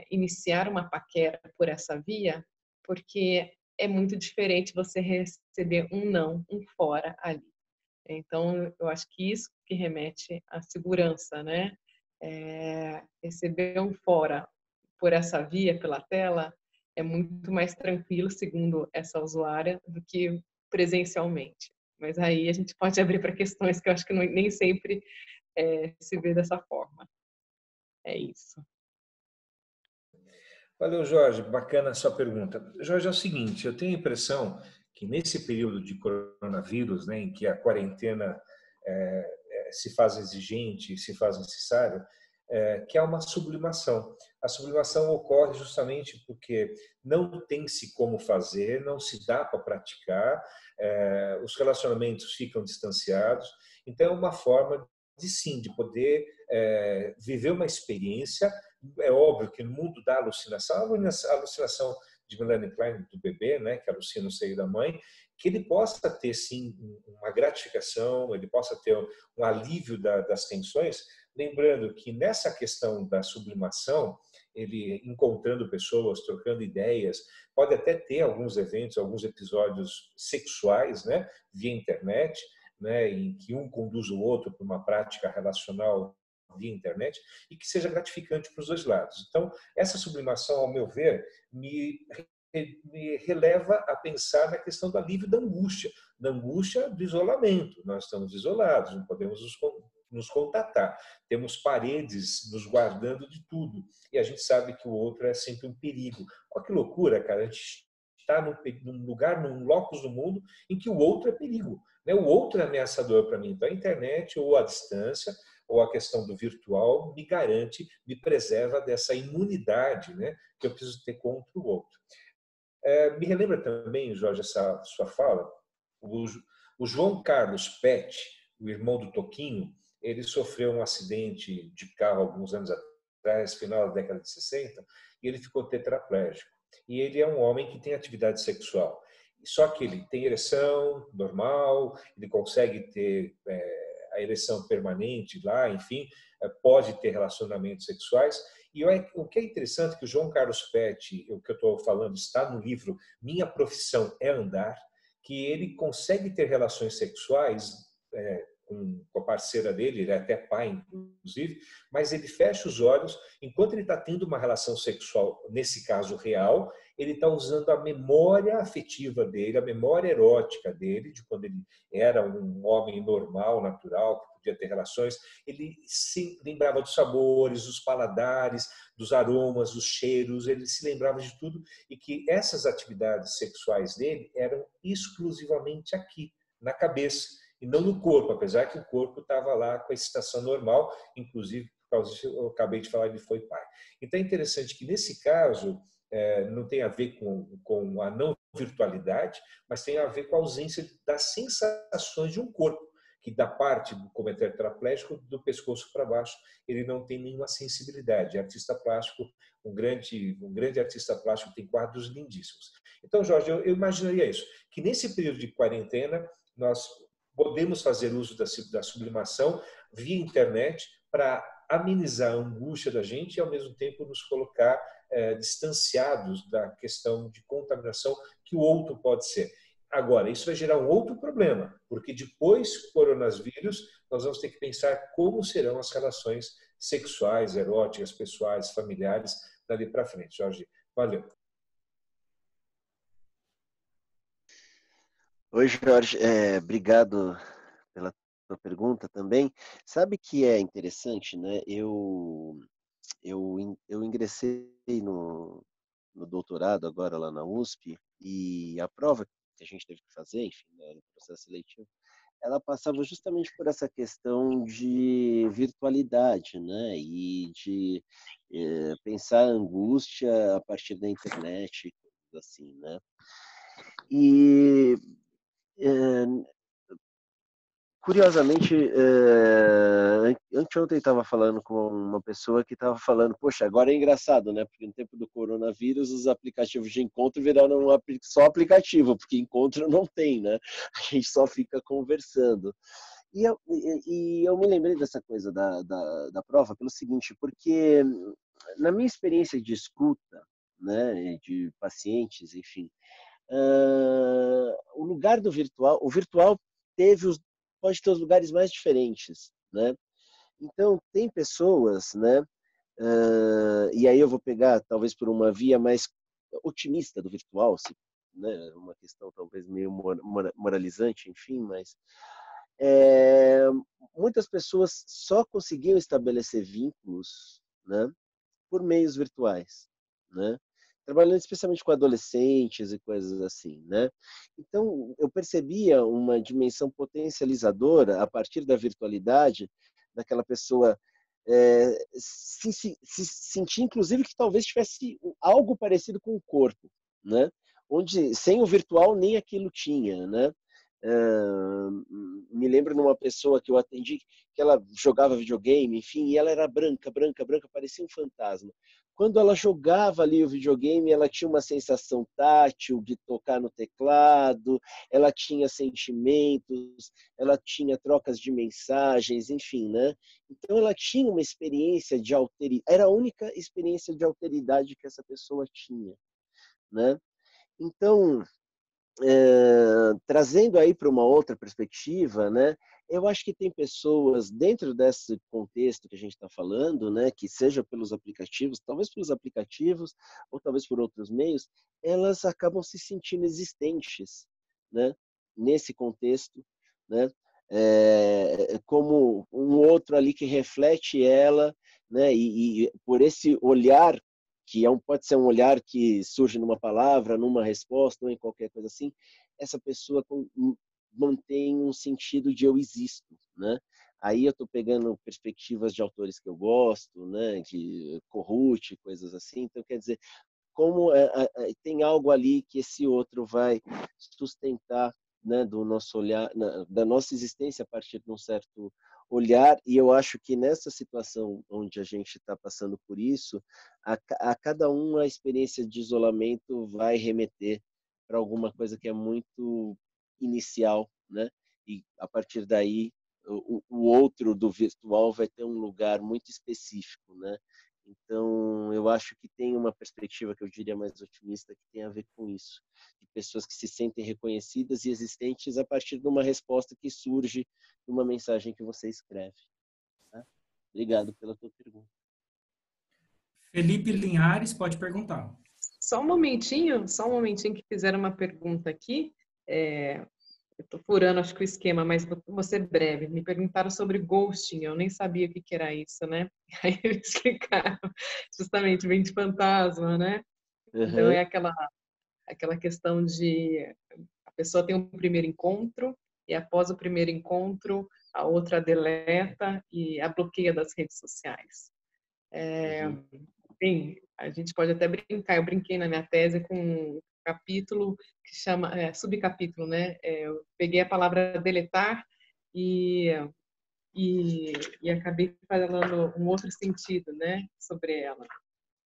iniciar uma paquera por essa via, porque é muito diferente você receber um não, um fora ali. Então, eu acho que isso que remete à segurança, né? Receber um fora por essa via, pela tela, é muito mais tranquilo, segundo essa usuária, do que presencialmente. Mas aí a gente pode abrir para questões que eu acho que nem sempre se vê dessa forma. É isso. Valeu, Jorge. Bacana a sua pergunta. Jorge, é o seguinte, eu tenho a impressão que nesse período de coronavírus, né, em que a quarentena se faz exigente, se faz necessário, que é uma sublimação. A sublimação ocorre justamente porque não tem-se como fazer, não se dá para praticar, os relacionamentos ficam distanciados. Então, é uma forma de sim, de poder viver uma experiência. É óbvio que no mundo da alucinação, a alucinação de Melanie Klein, do bebê, né, que alucina no seio da mãe, que ele possa ter sim uma gratificação, ele possa ter um alívio das tensões. Lembrando que nessa questão da sublimação, ele encontrando pessoas, trocando ideias, pode até ter alguns eventos, alguns episódios sexuais, né, via internet, né, em que um conduz o outro para uma prática relacional via internet e que seja gratificante para os dois lados. Então, essa sublimação, ao meu ver, me releva a pensar na questão do alívio da angústia do isolamento. Nós estamos isolados, não podemos nos contatar. Temos paredes nos guardando de tudo. E a gente sabe que o outro é sempre um perigo. Olha que loucura, cara. A gente está num lugar, num locus do mundo em que o outro é perigo. O outro é ameaçador para mim. Então, a internet ou a distância ou a questão do virtual me garante, me preserva dessa imunidade, né, que eu preciso ter contra o outro. Me relembra também, Jorge, essa sua fala, o João Carlos Pet, o irmão do Toquinho, ele sofreu um acidente de carro alguns anos atrás, final da década de 60, e ele ficou tetraplégico. E ele é um homem que tem atividade sexual. Só que ele tem ereção normal, ele consegue ter a ereção permanente lá, enfim, pode ter relacionamentos sexuais. E o que é interessante é que o João Carlos Pet, o que eu estou falando, está no livro Minha Profissão é Andar, que ele consegue ter relações sexuais com a parceira dele, ele é até pai, inclusive, mas ele fecha os olhos, enquanto ele está tendo uma relação sexual, nesse caso real, ele está usando a memória afetiva dele, a memória erótica dele, de quando ele era um homem normal, natural, que podia ter relações. Ele se lembrava dos sabores, dos paladares, dos aromas, dos cheiros, ele se lembrava de tudo, e que essas atividades sexuais dele eram exclusivamente aqui, na cabeça, e não no corpo, apesar que o corpo estava lá com a excitação normal, inclusive, por causa disso, eu acabei de falar, ele foi pai. Então é interessante que, nesse caso, não tem a ver com a não virtualidade, mas tem a ver com a ausência das sensações de um corpo, que da parte do como é tetraplégico, do pescoço para baixo, ele não tem nenhuma sensibilidade. Artista plástico, um grande artista plástico, tem quadros lindíssimos. Então, Jorge, eu imaginaria isso, que nesse período de quarentena, nós podemos fazer uso da sublimação via internet para amenizar a angústia da gente e, ao mesmo tempo, nos colocar distanciados da questão de contaminação que o outro pode ser. Agora, isso vai gerar um outro problema, porque depois do coronavírus, nós vamos ter que pensar como serão as relações sexuais, eróticas, pessoais, familiares, dali para frente. Jorge, valeu. Oi, Jorge, obrigado pela tua pergunta também. Sabe que é interessante, né? Eu ingressei no doutorado agora lá na USP e a prova que a gente teve que fazer, enfim, né, no processo seletivo, ela passava justamente por essa questão de virtualidade, né? E de pensar a angústia a partir da internet, assim, né? E curiosamente, anteontem eu estava falando com uma pessoa que estava falando, poxa, agora é engraçado, né? Porque no tempo do coronavírus os aplicativos de encontro viraram só aplicativo, porque encontro não tem, né? A gente só fica conversando. E eu me lembrei dessa coisa da prova pelo seguinte, porque na minha experiência de escuta, né, de pacientes, enfim, o lugar do virtual, o virtual pode ter os lugares mais diferentes, né? Então tem pessoas, né? E aí eu vou pegar talvez por uma via mais otimista do virtual, né? Uma questão talvez meio moralizante, enfim, mas muitas pessoas só conseguiam estabelecer vínculos, né? Por meios virtuais, né? trabalhando especialmente com adolescentes e coisas assim, né? Então, eu percebia uma dimensão potencializadora a partir da virtualidade, daquela pessoa se sentir, inclusive, que talvez tivesse algo parecido com o corpo, né? Onde, sem o virtual, nem aquilo tinha, né? Me lembro de uma pessoa que eu atendi, que ela jogava videogame, enfim, e ela era branca, branca, branca, parecia um fantasma. Quando ela jogava ali o videogame, ela tinha uma sensação tátil de tocar no teclado, ela tinha sentimentos, ela tinha trocas de mensagens, enfim, né? Então ela tinha uma experiência de alteridade, era a única experiência de alteridade que essa pessoa tinha, né? Então, trazendo aí para uma outra perspectiva, né? Eu acho que tem pessoas dentro desse contexto que a gente está falando, né? Que seja pelos aplicativos, talvez pelos aplicativos ou talvez por outros meios, elas acabam se sentindo existentes, né? Nesse contexto, né? Como um outro ali que reflete ela, né? E por esse olhar que pode ser um olhar que surge numa palavra, numa resposta, ou em qualquer coisa assim, essa pessoa mantém um sentido de eu existo, né? Aí eu estou pegando perspectivas de autores que eu gosto, né? De Corrute, coisas assim. Então, quer dizer, como tem algo ali que esse outro vai sustentar, né? Do nosso olhar, da nossa existência a partir de um certo olhar, e eu acho que nessa situação onde a gente está passando por isso, a cada um a experiência de isolamento vai remeter para alguma coisa que é muito inicial, né? E a partir daí o outro do virtual vai ter um lugar muito específico, né? Então, eu acho que tem uma perspectiva que eu diria mais otimista que tem a ver com isso, de pessoas que se sentem reconhecidas e existentes a partir de uma resposta que surge de uma mensagem que você escreve. Tá? Obrigado pela tua pergunta. Felipe Linhares pode perguntar. Só um momentinho que fizeram uma pergunta aqui. Eu estou furando, acho que o esquema, mas vou ser breve. Me perguntaram sobre ghosting, eu nem sabia o que era isso, né? Aí eles explicaram, justamente, vem de fantasma, né? Então é aquela questão de a pessoa tem um primeiro encontro e após o primeiro encontro a outra deleta e a bloqueia das redes sociais. Bem, a gente pode até brincar, eu brinquei na minha tese com um capítulo que chama, subcapítulo, né? Eu peguei a palavra deletar e acabei falando um outro sentido, né? Sobre ela,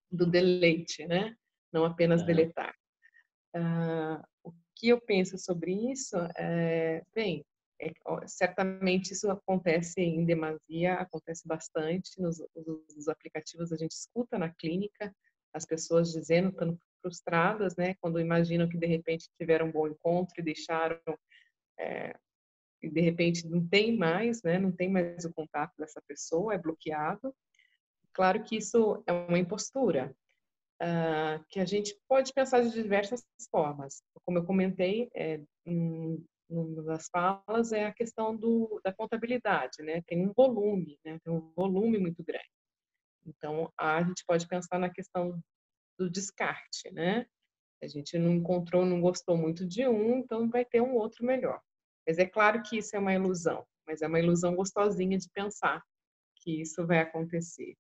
do deleite, né? Não apenas deletar. O que eu penso sobre isso? Certamente isso acontece em demasia, acontece bastante nos aplicativos, a gente escuta na clínica as pessoas dizendo, estando frustradas, né, quando imaginam que de repente tiveram um bom encontro e deixaram, e de repente não tem mais, né, não tem mais o contato dessa pessoa, é bloqueado. Claro que isso é uma impostura, que a gente pode pensar de diversas formas. Como eu comentei, numa das falas é a questão da contabilidade, né? Tem um volume, né? Tem um volume muito grande. Então, a gente pode pensar na questão do descarte, né? A gente não encontrou, não gostou muito de um, então vai ter um outro melhor. Mas é claro que isso é uma ilusão, mas é uma ilusão gostosinha de pensar que isso vai acontecer.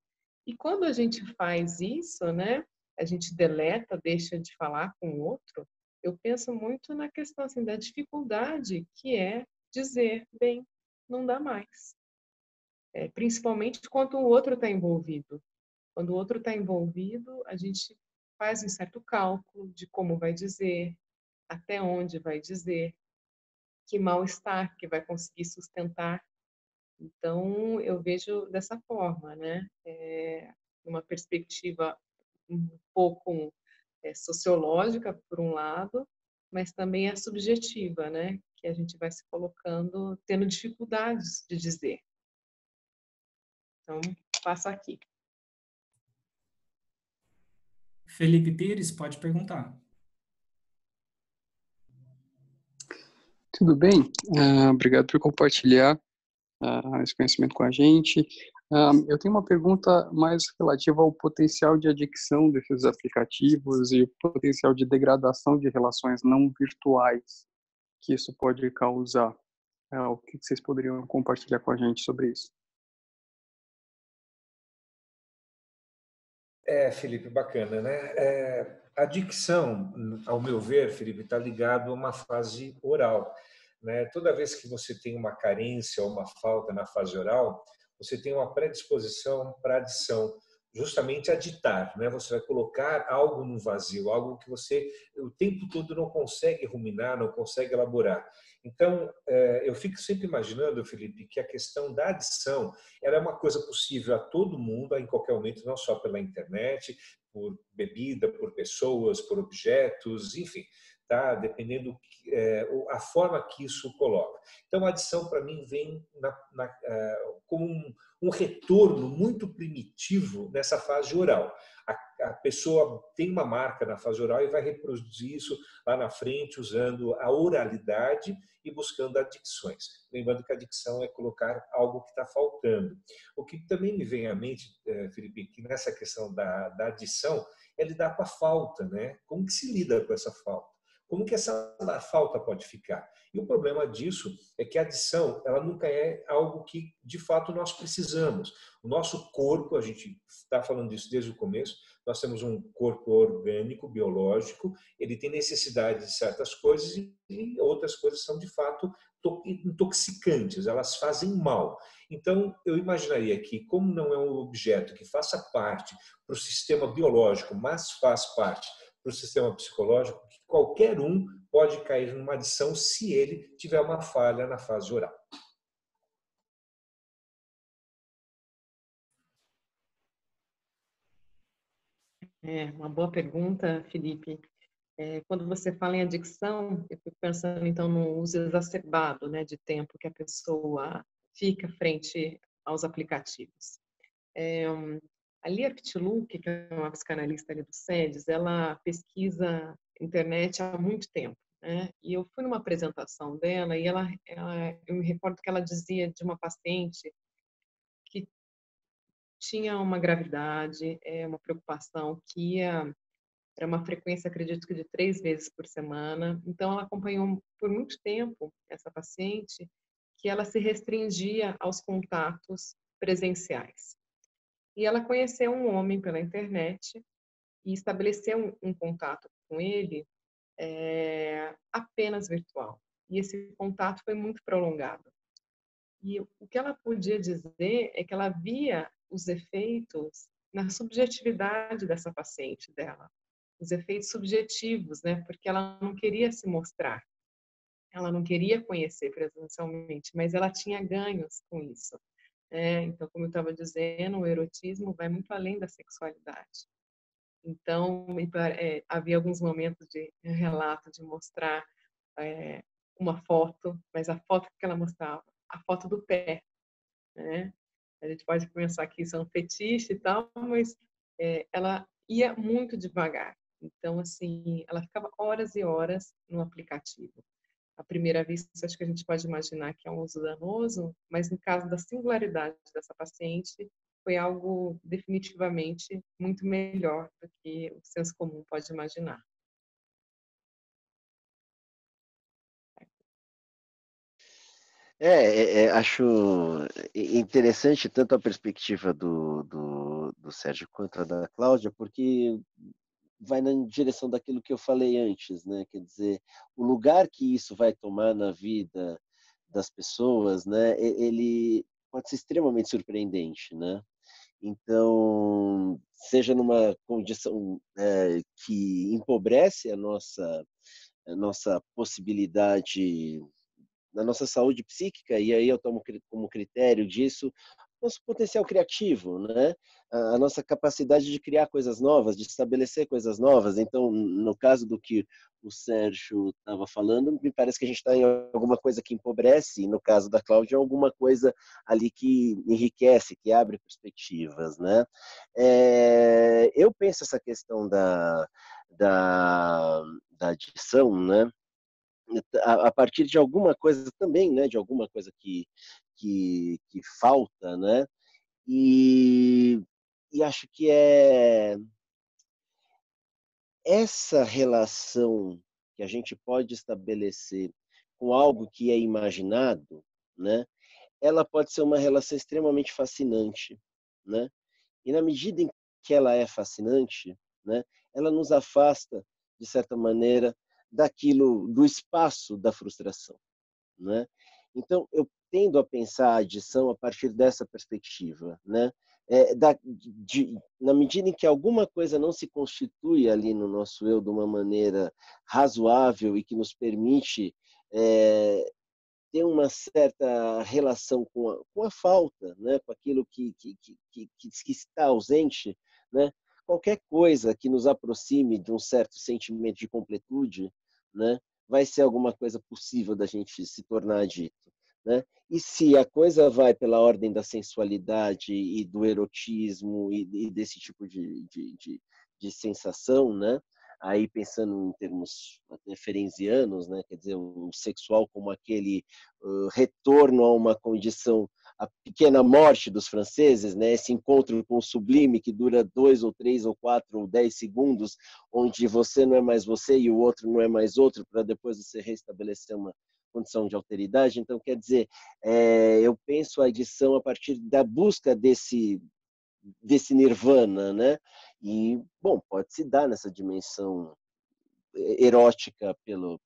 E quando a gente faz isso, né? A gente deleta, deixa de falar com o outro, eu penso muito na questão assim, da dificuldade que é dizer, bem, não dá mais. Principalmente quando o outro está envolvido. Quando o outro está envolvido, a gente faz um certo cálculo de como vai dizer, até onde vai dizer, que mal-estar que vai conseguir sustentar. Então, eu vejo dessa forma, né? Uma perspectiva um pouco sociológica, por um lado, mas também é subjetiva, né? Que a gente vai se colocando, tendo dificuldades de dizer. Então, passo aqui. Felipe Pires, pode perguntar. Tudo bem? Obrigado por compartilhar esse conhecimento com a gente. Eu tenho uma pergunta mais relativa ao potencial de adicção desses aplicativos e o potencial de degradação de relações não virtuais que isso pode causar. O que vocês poderiam compartilhar com a gente sobre isso? Felipe, bacana, né? A adicção, ao meu ver, Felipe, está ligado a uma fase oral, né? Toda vez que você tem uma carência ou uma falta na fase oral, você tem uma predisposição para adição, justamente aditar, né? Você vai colocar algo no vazio, algo que você o tempo todo não consegue ruminar, não consegue elaborar. Então, eu fico sempre imaginando, Felipe, que a questão da adição ela é uma coisa possível a todo mundo, em qualquer momento, não só pela internet, por bebida, por pessoas, por objetos, enfim, tá? Dependendo a forma que isso coloca. Então, a adição, para mim, vem como um retorno muito primitivo nessa fase oral. A pessoa tem uma marca na fase oral e vai reproduzir isso lá na frente usando a oralidade e buscando adicções. Lembrando que a adicção é colocar algo que está faltando. O que também me vem à mente, Felipe, que nessa questão da adição é lidar com a falta, né? Como que se lida com essa falta? Como que essa falta pode ficar? E o problema disso é que a adição ela nunca é algo que, de fato, nós precisamos. O nosso corpo, a gente está falando disso desde o começo, nós temos um corpo orgânico, biológico, ele tem necessidade de certas coisas e outras coisas são, de fato, intoxicantes, elas fazem mal. Então, eu imaginaria que, como não é um objeto que faça parte para o sistema biológico, mas faz parte para o sistema psicológico, que qualquer um pode cair numa adição se ele tiver uma falha na fase oral. Uma boa pergunta, Felipe. Quando você fala em adicção, eu fico pensando então no uso exacerbado, né, de tempo que a pessoa fica frente aos aplicativos. A Lia Pichluck, que é uma psicanalista ali do SEDES, ela pesquisa internet há muito tempo, né? E eu fui numa apresentação dela e eu me recordo que ela dizia de uma paciente que tinha uma gravidade, uma preocupação que era uma frequência, acredito que de 3 vezes por semana. Então, ela acompanhou por muito tempo essa paciente, que ela se restringia aos contatos presenciais. E ela conheceu um homem pela internet e estabeleceu um contato com ele apenas virtual. E esse contato foi muito prolongado. E o que ela podia dizer é que ela via os efeitos na subjetividade dessa paciente dela, os efeitos subjetivos, né? Porque ela não queria se mostrar, ela não queria conhecer presencialmente, mas ela tinha ganhos com isso. Então, como eu estava dizendo, o erotismo vai muito além da sexualidade. Então, havia alguns momentos de relato de mostrar uma foto, mas a foto que ela mostrava, a foto do pé, né? A gente pode pensar que isso é um fetiche e tal, mas ela ia muito devagar. Então, assim, ela ficava horas e horas no aplicativo. À primeira vista, acho que a gente pode imaginar que é um uso danoso, mas no caso da singularidade dessa paciente, foi algo definitivamente muito melhor do que o senso comum pode imaginar. Acho interessante tanto a perspectiva do Sérgio quanto a da Cláudia, porque vai na direção daquilo que eu falei antes, né? Quer dizer, o lugar que isso vai tomar na vida das pessoas, né? Ele pode ser extremamente surpreendente, né? Então, seja numa condição que empobrece a nossa possibilidade na nossa saúde psíquica, e aí eu tomo como critério disso nosso potencial criativo, né? A nossa capacidade de criar coisas novas, de estabelecer coisas novas. Então, no caso do que o Sérgio estava falando, me parece que a gente está em alguma coisa que empobrece, e no caso da Cláudia, alguma coisa ali que enriquece, que abre perspectivas, né? Eu penso essa questão da adição, né? A partir de alguma coisa também, né, de alguma coisa que falta, né, E acho que é essa relação que a gente pode estabelecer com algo que é imaginado, né? Ela pode ser uma relação extremamente fascinante, né? E na medida em que ela é fascinante, né? Ela nos afasta, de certa maneira, do espaço da frustração, né? Então, eu tendo a pensar a adição a partir dessa perspectiva, né? Na medida em que alguma coisa não se constitui ali no nosso eu de uma maneira razoável e que nos permite ter uma certa relação com a falta, né? Com aquilo que está ausente, né? Qualquer coisa que nos aproxime de um certo sentimento de completude, né? Vai ser alguma coisa possível da gente se tornar dito, né? E se a coisa vai pela ordem da sensualidade e do erotismo e desse tipo de sensação, né? Aí pensando em termos até ferenzianos, né? Quer dizer, o sexual como aquele retorno a uma condição, a pequena morte dos franceses, né? Esse encontro com o sublime que dura 2 ou 3 ou 4 ou 10 segundos, onde você não é mais você e o outro não é mais outro, para depois você restabelecer uma condição de alteridade. Então, quer dizer, eu penso a edição a partir da busca desse nirvana, né? E, bom, pode se dar nessa dimensão erótica pela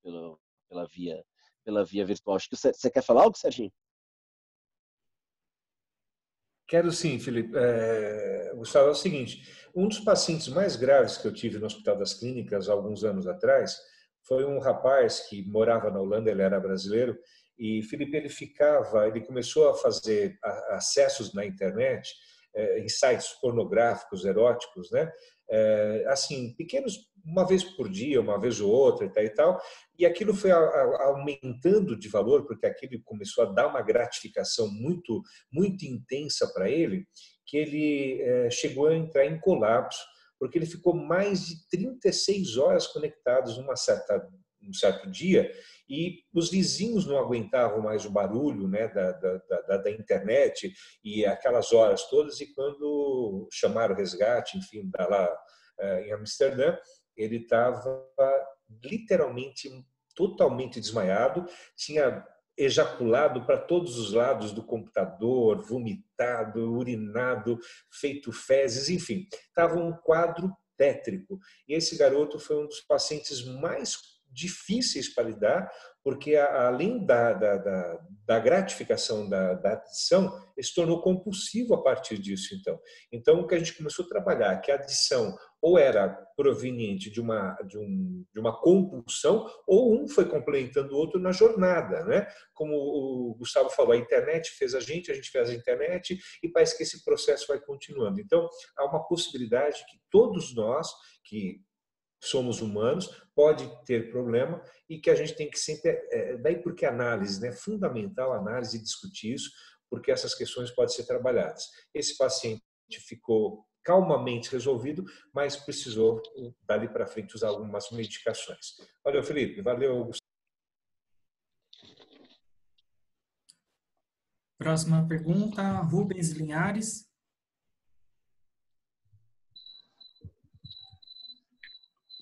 via virtual. Acho que você quer falar algo, Serginho? Quero sim, Felipe. Gustavo, é o seguinte, um dos pacientes mais graves que eu tive no Hospital das Clínicas, alguns anos atrás, foi um rapaz que morava na Holanda, ele era brasileiro, e Felipe, ele começou a fazer acessos na internet, em sites pornográficos, eróticos, né? Assim, pequenos, uma vez por dia, uma vez ou outra e tal, e aquilo foi aumentando de valor, porque aquilo começou a dar uma gratificação muito, muito intensa para ele, que ele chegou a entrar em colapso, porque ele ficou mais de 36 horas conectados um certo dia, e os vizinhos não aguentavam mais o barulho, né, da internet e aquelas horas todas, e quando chamaram o resgate, enfim, lá em Amsterdã, ele estava literalmente totalmente desmaiado, tinha ejaculado para todos os lados do computador, vomitado, urinado, feito fezes, enfim, estava um quadro tétrico. E esse garoto foi um dos pacientes mais difíceis para lidar, porque além da gratificação da adição, ele se tornou compulsivo a partir disso. Então, o que a gente começou a trabalhar, que a adição ou era proveniente de uma compulsão, ou um foi complementando o outro na jornada, né? Como o Gustavo falou, a internet fez a gente fez a internet, e parece que esse processo vai continuando. Então, há uma possibilidade que todos nós, que somos humanos, pode ter problema, e que a gente tem que sempre... daí porque a análise, né? Fundamental a análise e discutir isso, porque essas questões podem ser trabalhadas. Esse paciente ficou calmamente resolvido, mas precisou, dali para frente, usar algumas medicações. Valeu, Felipe. Valeu, Gustavo. Próxima pergunta, Rubens Linhares.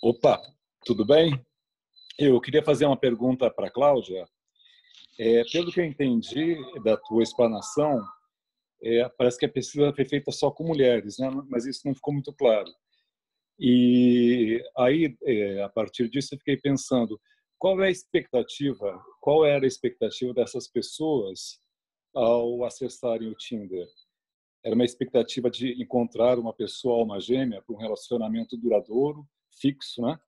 Opa, tudo bem? Eu queria fazer uma pergunta para a Cláudia. Pelo que eu entendi da tua explanação, parece que a pesquisa foi feita só com mulheres, né? Mas isso não ficou muito claro. E aí, a partir disso, eu fiquei pensando, qual era a expectativa dessas pessoas ao acessarem o Tinder? Era uma expectativa de encontrar uma pessoa alma gêmea para um relacionamento duradouro, fixo, né?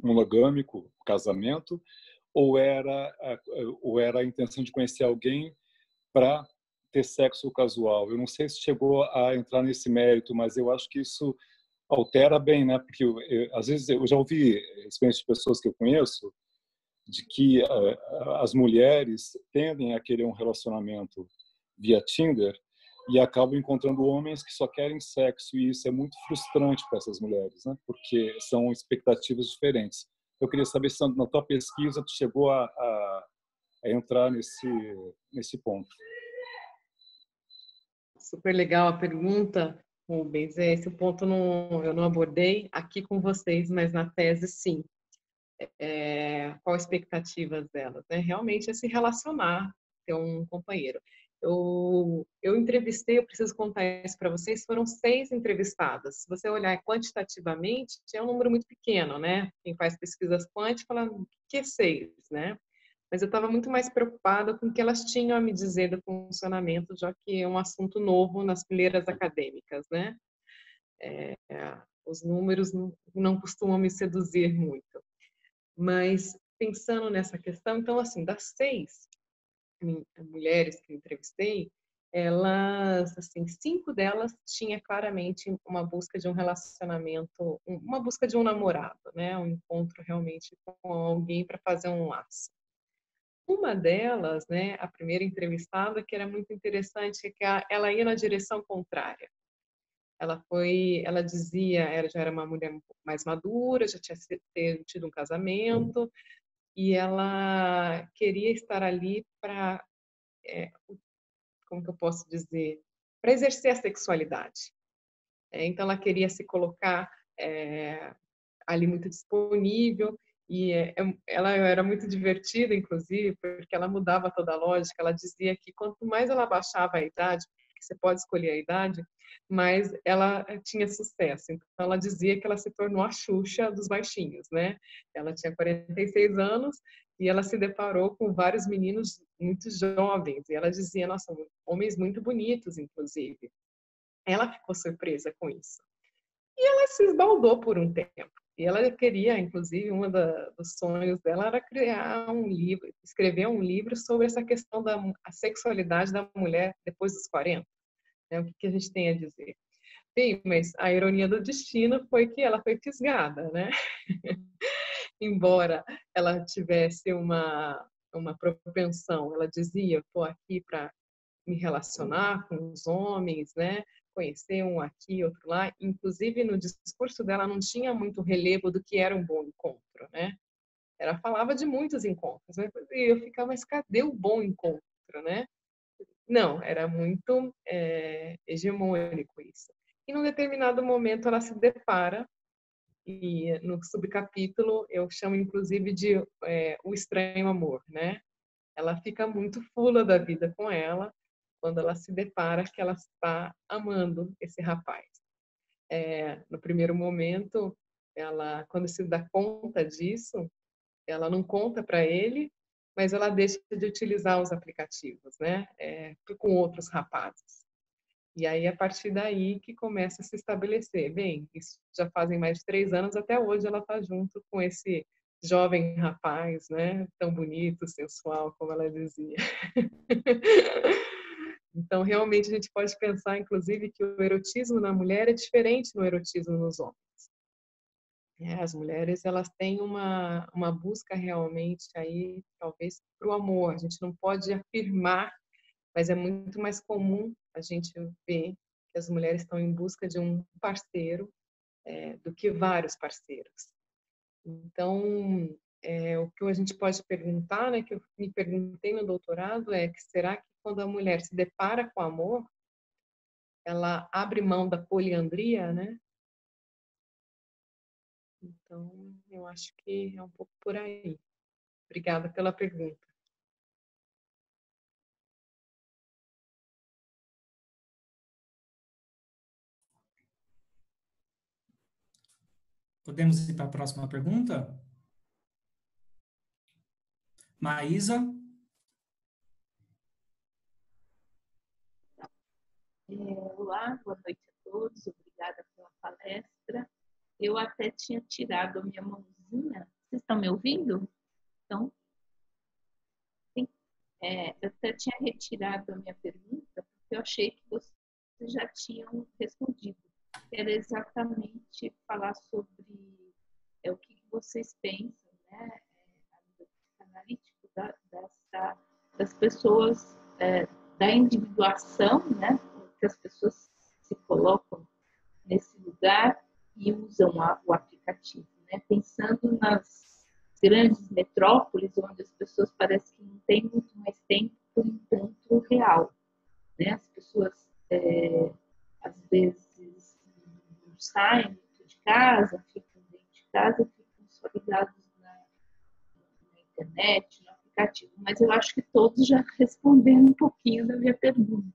Monogâmico, casamento, ou era a intenção de conhecer alguém para ter sexo casual? Eu não sei se chegou a entrar nesse mérito, mas eu acho que isso altera bem, né? Porque às vezes eu já ouvi experiências de pessoas que eu conheço de que as mulheres tendem a querer um relacionamento via Tinder e acabam encontrando homens que só querem sexo, e isso é muito frustrante para essas mulheres, né? Porque são expectativas diferentes. Eu queria saber se na tua pesquisa tu chegou a entrar nesse ponto. super legal a pergunta, Rubens. Esse ponto eu não abordei aqui com vocês, mas na tese sim. Qual a expectativa delas? Né? Realmente é se relacionar, ter um companheiro. Eu entrevistei, eu preciso contar isso para vocês, foram 6 entrevistadas. Se você olhar quantitativamente, é um número muito pequeno, né? Quem faz pesquisas quant fala, o que é 6, né? Mas eu estava muito mais preocupada com o que elas tinham a me dizer do funcionamento, já que é um assunto novo nas fileiras acadêmicas, né? Os números não costumam me seduzir muito. Mas pensando nessa questão, então, assim, das 6 mulheres que eu entrevistei, elas, assim, 5 delas tinha claramente uma busca de um relacionamento, uma busca de um namorado, né? Um encontro realmente com alguém para fazer um laço. Uma delas, né, a primeira entrevistada, que era muito interessante, é que ela ia na direção contrária. Ela dizia, ela já era uma mulher um pouco mais madura, já tinha tido um casamento, e ela queria estar ali para, como que eu posso dizer, para exercer a sexualidade. Então, ela queria se colocar ali muito disponível, e ela era muito divertida, inclusive, porque ela mudava toda a lógica. Ela dizia que quanto mais ela baixava a idade, porque você pode escolher a idade, mais ela tinha sucesso. Então, ela dizia que ela se tornou a Xuxa dos baixinhos, né? Ela tinha 46 anos e ela se deparou com vários meninos muito jovens. E ela dizia, nossa, homens muito bonitos, inclusive. Ela ficou surpresa com isso. E ela se esbaldou por um tempo. E ela queria, inclusive, dos sonhos dela era criar um livro, escrever um livro sobre essa questão da sexualidade da mulher depois dos 40. Né? O que a gente tem a dizer? Sim, mas a ironia do destino foi que ela foi fisgada, né? Embora ela tivesse uma propensão, ela dizia, estou aqui para me relacionar com os homens, né? Conhecer um aqui, outro lá. Inclusive, no discurso dela não tinha muito relevo do que era um bom encontro, né? Ela falava de muitos encontros, né? E eu ficava, mas cadê o bom encontro, né? Não, era muito hegemônico isso. E num determinado momento ela se depara, e no subcapítulo eu chamo inclusive de o estranho amor, né? Ela fica muito fula da vida com ela, quando ela se depara que ela está amando esse rapaz. No primeiro momento, ela, quando se dá conta disso, ela não conta para ele, mas ela deixa de utilizar os aplicativos, né? Com outros rapazes. E aí, a partir daí que começa a se estabelecer. Bem, isso já fazem mais de 3 anos, até hoje ela está junto com esse jovem rapaz, né? Tão bonito, sensual, como ela dizia. Então, realmente, a gente pode pensar, inclusive, que o erotismo na mulher é diferente do erotismo nos homens. As mulheres, elas têm uma busca realmente aí, talvez, para o amor. A gente não pode afirmar, mas é muito mais comum a gente ver que as mulheres estão em busca de um parceiro do que vários parceiros. Então, o que a gente pode perguntar, né, que eu me perguntei no doutorado, que será que quando a mulher se depara com amor, ela abre mão da poliandria, né? Então, eu acho que é um pouco por aí. Obrigada pela pergunta. Podemos ir para a próxima pergunta? Maísa? Olá, boa noite a todos, obrigada pela palestra. Eu até tinha tirado a minha mãozinha, vocês estão me ouvindo? Então, sim, eu até tinha retirado a minha pergunta, porque eu achei que vocês já tinham respondido. Era exatamente falar sobre o que vocês pensam, né, analítico das pessoas, da individuação, né, que as pessoas se colocam nesse lugar e usam o aplicativo, né? Pensando nas grandes metrópoles, onde as pessoas parecem que não têm muito mais tempo para o encontro real, né? As pessoas às vezes não saem muito de casa, ficam dentro de casa, ficam só ligados na internet, no aplicativo. Mas eu acho que todos já responderam um pouquinho da minha pergunta,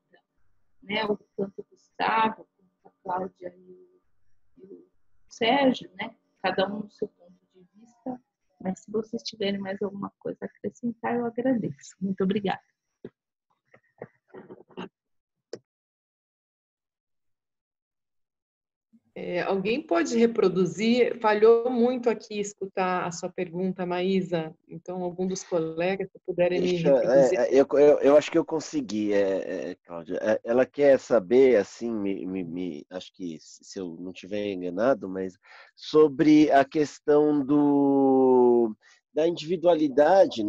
né? O tanto o Gustavo, quanto a Cláudia e o Sérgio, né? Cada um no seu ponto de vista. Mas se vocês tiverem mais alguma coisa a acrescentar, eu agradeço. Muito obrigada. Alguém pode reproduzir? Falhou muito aqui escutar a sua pergunta, Maísa. Então, algum dos colegas, se puderem me reproduzir. Eu acho que eu consegui, Cláudia. Ela quer saber, assim, acho que se eu não estiver enganado, mas sobre a questão da individualidade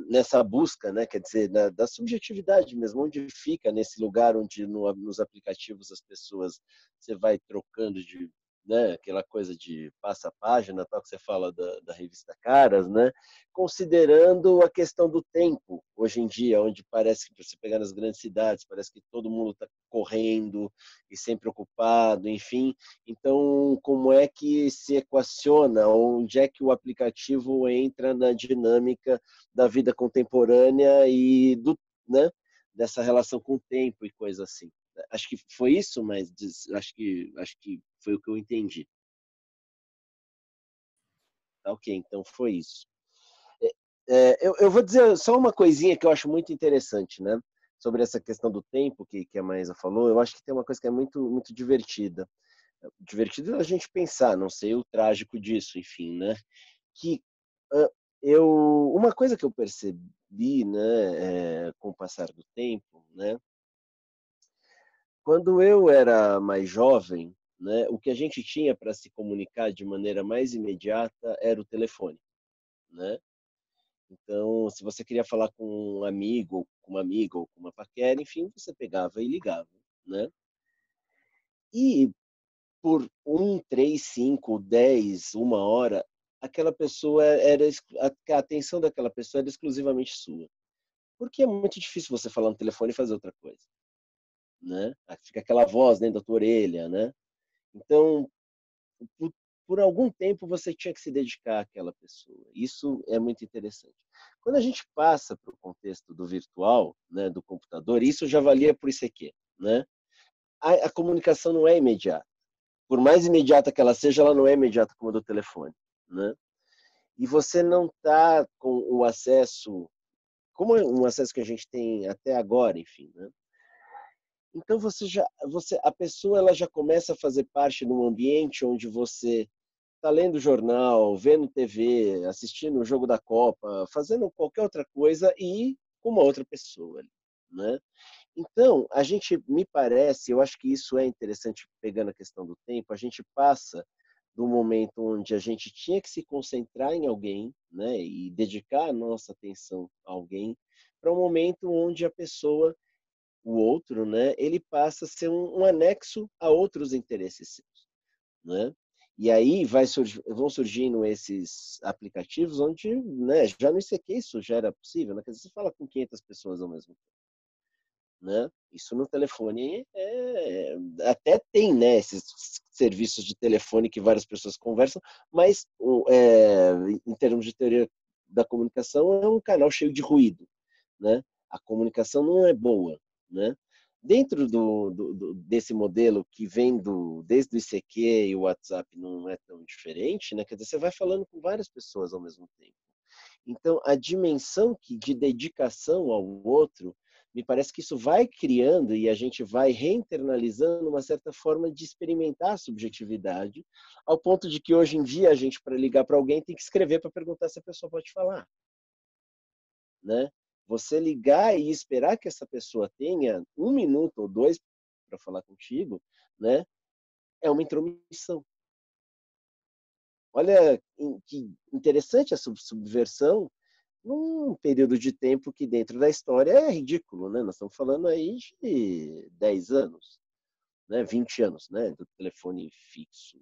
nessa busca, né? Quer dizer, da subjetividade mesmo, onde fica nesse lugar onde nos aplicativos as pessoas você vai trocando de, né, aquela coisa de passa a página, tal que você fala da revista Caras, né? Considerando a questão do tempo, hoje em dia, onde parece que você pegar nas grandes cidades, parece que todo mundo está correndo e sempre ocupado, enfim. Então, como é que se equaciona, onde é que o aplicativo entra na dinâmica da vida contemporânea e né, dessa relação com o tempo e coisa assim? Acho que foi isso, mas acho que foi o que eu entendi. Tá, ok, então foi isso. Eu vou dizer só uma coisinha que eu acho muito interessante, né? Sobre essa questão do tempo que a Maísa falou. Eu acho que tem uma coisa que é muito, muito divertida. Divertido a gente pensar, não sei o trágico disso, enfim, né? Que uma coisa que eu percebi, né, com o passar do tempo, né? Quando eu era mais jovem, né, o que a gente tinha para se comunicar de maneira mais imediata era o telefone, né? Então, se você queria falar com um amigo, com uma amiga ou com uma paquera, enfim, você pegava e ligava, né? E por 3, 5, 10, 1 hora, aquela pessoa a atenção daquela pessoa era exclusivamente sua. Porque é muito difícil você falar no telefone e fazer outra coisa, né? Fica aquela voz dentro da tua orelha, né? Então, por, por algum tempo você tinha que se dedicar àquela pessoa. Isso é muito interessante. Quando a gente passa para o contexto do virtual, né, do computador, isso já valia por ICQ, né? A comunicação não é imediata. Por mais imediata que ela seja, ela não é imediata como a do telefone, né? E você não está com o acesso, como é um acesso que a gente tem até agora, enfim, né? Então a pessoa ela já começa a fazer parte de um ambiente onde você está lendo jornal, vendo TV, assistindo o jogo da Copa, fazendo qualquer outra coisa e com uma outra pessoa, né? Então, me parece, eu acho que isso é interessante pegando a questão do tempo, a gente passa do momento onde a gente tinha que se concentrar em alguém, né, e dedicar a nossa atenção a alguém, para um momento onde a pessoa, o outro, né, ele passa a ser um anexo a outros interesses seus, né? E aí vão surgindo esses aplicativos onde, né, já não sei que isso já era possível, né? Quer dizer, você fala com 500 pessoas ao mesmo tempo, né? Isso no telefone até tem, né, esses serviços de telefone que várias pessoas conversam, mas em termos de teoria da comunicação é um canal cheio de ruído, né? A comunicação não é boa, né? Dentro desse modelo que vem desde o ICQ e o WhatsApp não é tão diferente, né? Quer dizer, você vai falando com várias pessoas ao mesmo tempo. Então, a dimensão de dedicação ao outro, me parece que isso vai criando e a gente vai reinternalizando uma certa forma de experimentar a subjetividade, ao ponto de que hoje em dia a gente, para ligar para alguém, tem que escrever para perguntar se a pessoa pode falar, né? Você ligar e esperar que essa pessoa tenha 1 minuto ou 2 para falar contigo, né? É uma intromissão. Olha que interessante a subversão num período de tempo que dentro da história é ridículo, né? Nós estamos falando aí de 10 anos, né? 20 anos, né? Do telefone fixo,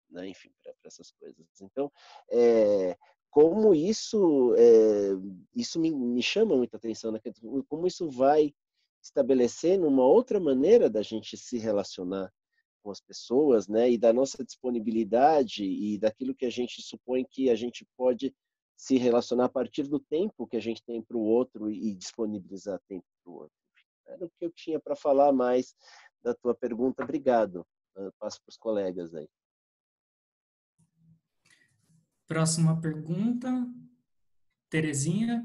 né? Enfim, para essas coisas. Então, como isso me chama muita atenção, né? Como isso vai estabelecendo uma outra maneira da gente se relacionar com as pessoas, né? E da nossa disponibilidade e daquilo que a gente supõe que a gente pode se relacionar a partir do tempo que a gente tem para o outro e disponibilizar tempo para o outro. Era o que eu tinha para falar mais da tua pergunta. Obrigado. Eu passo para os colegas aí. Próxima pergunta, Terezinha.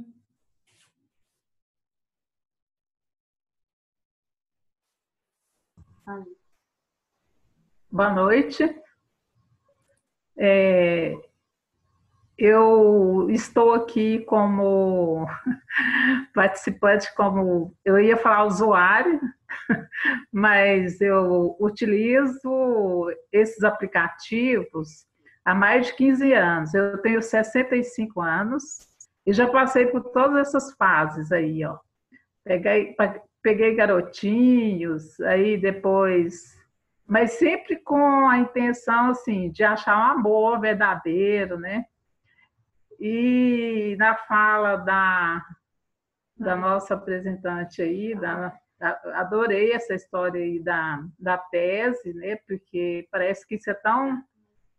Boa noite. Eu estou aqui como participante, como eu ia falar usuário, mas eu utilizo esses aplicativos há mais de 15 anos. Eu tenho 65 anos e já passei por todas essas fases aí, ó. Peguei garotinhos, aí depois, mas sempre com a intenção assim de achar um amor verdadeiro, né? E na fala da nossa apresentante aí, adorei essa história aí da tese, né? Porque parece que isso é tão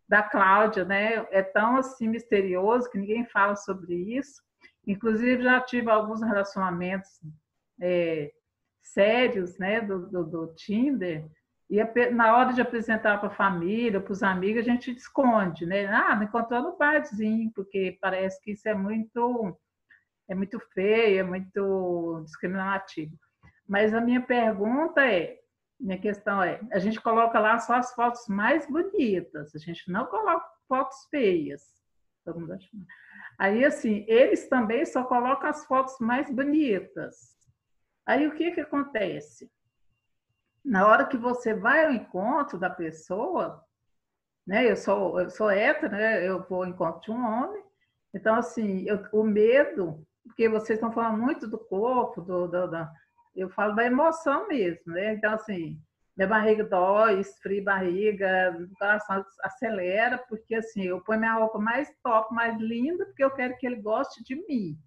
da Cláudia, né? É tão assim misterioso que ninguém fala sobre isso. Inclusive já tive alguns relacionamentos sérios, né? Do Tinder. E na hora de apresentar para a família, para os amigos, a gente esconde, né? Ah, não encontrou no barzinho, porque parece que isso é muito feio, é muito discriminativo. Mas a minha questão é, a gente coloca lá só as fotos mais bonitas, a gente não coloca fotos feias. Todo mundo acha. Aí, assim, eles também só colocam as fotos mais bonitas. Aí, o que acontece? Na hora que você vai ao encontro da pessoa, né? Eu sou hétero, né? Eu vou ao encontro de um homem. Então, assim, o medo, porque vocês estão falando muito do corpo, eu falo da emoção mesmo, né? Então, assim, minha barriga dói, esfria a barriga, o coração acelera, porque, assim, eu ponho minha roupa mais top, mais linda, porque eu quero que ele goste de mim,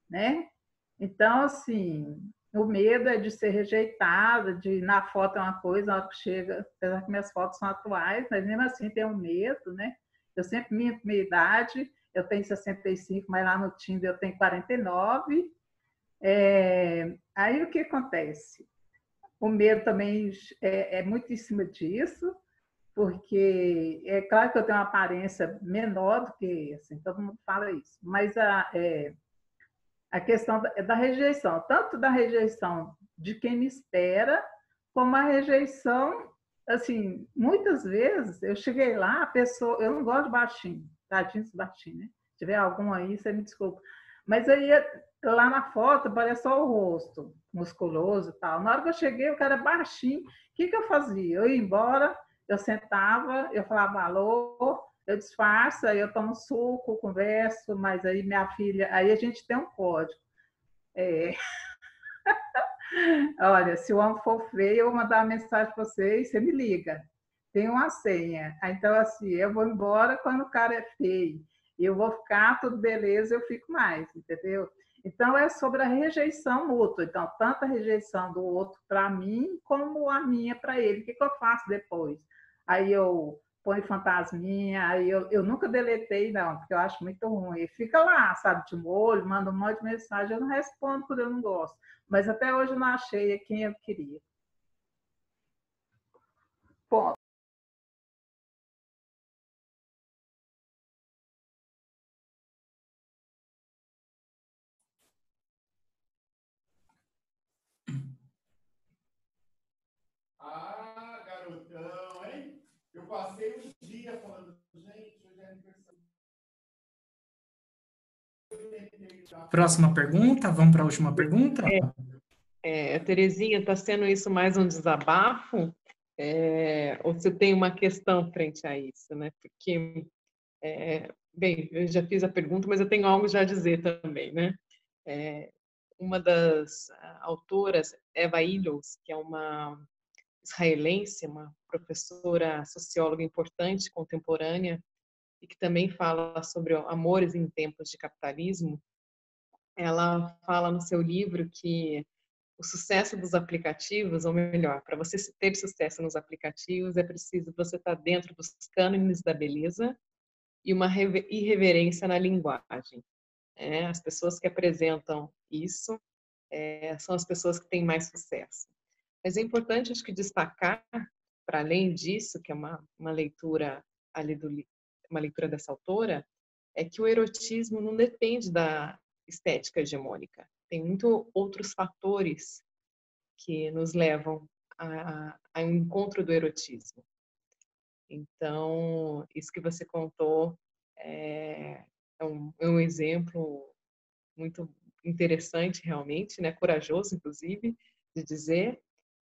né? Então, assim, o medo é de ser rejeitada, de na foto é uma coisa, na hora que chega, apesar que minhas fotos são atuais, mas mesmo assim tem um medo, né? Eu sempre minto minha idade, eu tenho 65, mas lá no Tinder eu tenho 49. Aí o que acontece? O medo também é muito em cima disso, porque é claro que eu tenho uma aparência menor do que, assim, todo mundo fala isso, mas a questão da rejeição, tanto da rejeição de quem me espera, como a rejeição, assim, muitas vezes eu cheguei lá, a pessoa, eu não gosto de baixinho, tadinho de baixinho, né? Se tiver algum aí, você me desculpa. Mas aí, lá na foto, parece só o rosto, musculoso e tal. Na hora que eu cheguei, o cara baixinho, o que eu fazia? Eu ia embora, eu sentava, eu falava alô, eu disfarço, aí eu tomo suco, converso, mas aí minha filha, aí a gente tem um código. Olha, se o homem for feio, eu vou mandar uma mensagem para você e você me liga. Tem uma senha. Então, assim, eu vou embora quando o cara é feio. E eu vou ficar, tudo beleza, eu fico mais, entendeu? Então, é sobre a rejeição mútua. Então, tanto a rejeição do outro para mim, como a minha para ele. O que eu faço depois? Aí eu põe fantasminha, aí eu nunca deletei, não, porque eu acho muito ruim. E fica lá, sabe, de molho, manda um monte de mensagem, eu não respondo porque eu não gosto. Mas até hoje eu não achei quem eu queria. Ponto. Ah, garotão, hein? Eu passei um dia falando, gente, hoje é aniversário. Próxima pergunta, vamos para a última pergunta? Terezinha, está sendo isso mais um desabafo? Ou você tem uma questão frente a isso, né? Porque, bem, eu já fiz a pergunta, mas eu tenho algo já a dizer também, né? Uma das autoras, Eva Illouz, que é uma israelense, uma professora socióloga importante, contemporânea, e que também fala sobre amores em tempos de capitalismo, ela fala no seu livro que o sucesso dos aplicativos, ou melhor, para você ter sucesso nos aplicativos, é preciso você estar dentro dos cânones da beleza e uma irreverência na linguagem. As pessoas que apresentam isso são as pessoas que têm mais sucesso. Mas é importante, acho que, destacar, para além disso, que é uma leitura ali uma leitura dessa autora, é que o erotismo não depende da estética hegemônica. Tem muitos outros fatores que nos levam a um encontro do erotismo. Então, isso que você contou é um exemplo muito interessante, realmente, né? Corajoso, inclusive, de dizer,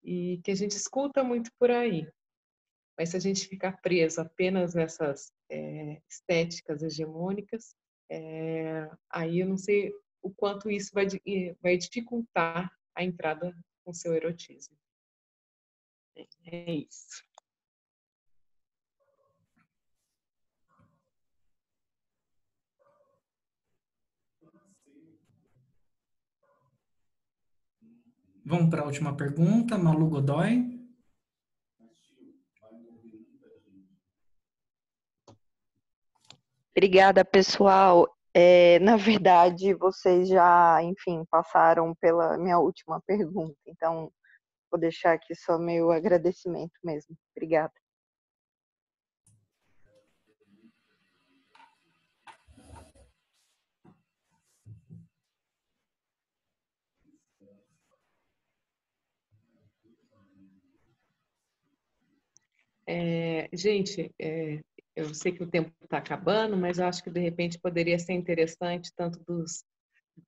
e que a gente escuta muito por aí. Mas se a gente ficar preso apenas nessas estéticas hegemônicas, aí eu não sei o quanto isso vai dificultar a entrada com o seu erotismo. É isso. Vamos para a última pergunta, Malu Godoy. Obrigada, pessoal. Na verdade, vocês já, enfim, passaram pela minha última pergunta, então vou deixar aqui só meu agradecimento mesmo. Obrigada. Gente, eu sei que o tempo está acabando, mas eu acho que, de repente, poderia ser interessante, tanto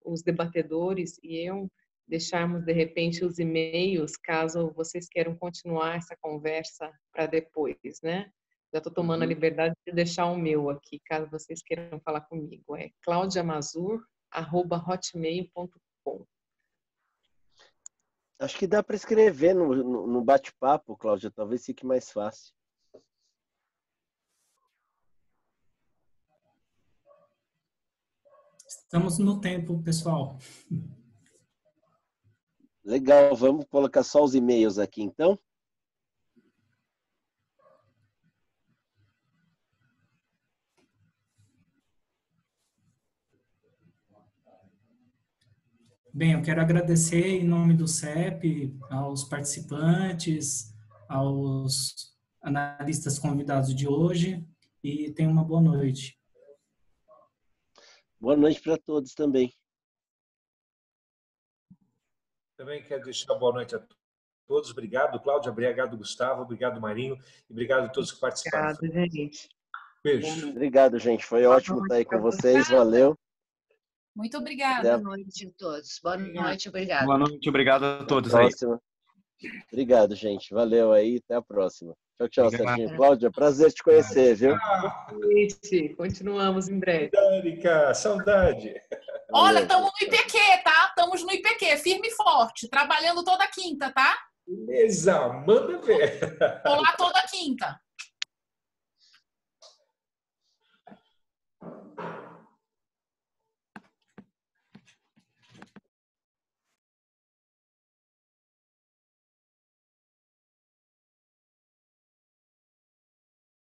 os debatedores e eu, deixarmos, de repente, os e-mails, caso vocês queiram continuar essa conversa para depois, né? Já estou tomando a liberdade de deixar o meu aqui, caso vocês queiram falar comigo. É claudiamazur@hotmail.com. Acho que dá para escrever no bate-papo, Cláudia, talvez fique mais fácil. Estamos no tempo, pessoal. Legal, vamos colocar só os e-mails aqui, então? Bem, eu quero agradecer em nome do CEP aos participantes, aos analistas convidados de hoje e tenham uma boa noite. Boa noite para todos também. Também quero deixar boa noite a todos. Obrigado, Cláudia. Obrigado, Gustavo. Obrigado, Marinho. E obrigado a todos que participaram. Obrigada, gente. Beijo. Obrigado, gente. Foi ótimo estar aí com vocês. Valeu. Muito obrigada. Boa noite a todos. Boa noite, obrigada. Boa noite, obrigado a todos aí. Obrigado, gente. Valeu aí. Até a próxima. Tchau, tchau, Serginho. Cláudia, prazer te conhecer, viu? Continuamos em breve. Érica, saudade. Olha, estamos no IPQ, tá? Estamos no IPQ, firme e forte, trabalhando toda quinta, tá? Beleza, manda ver. Vou lá toda quinta.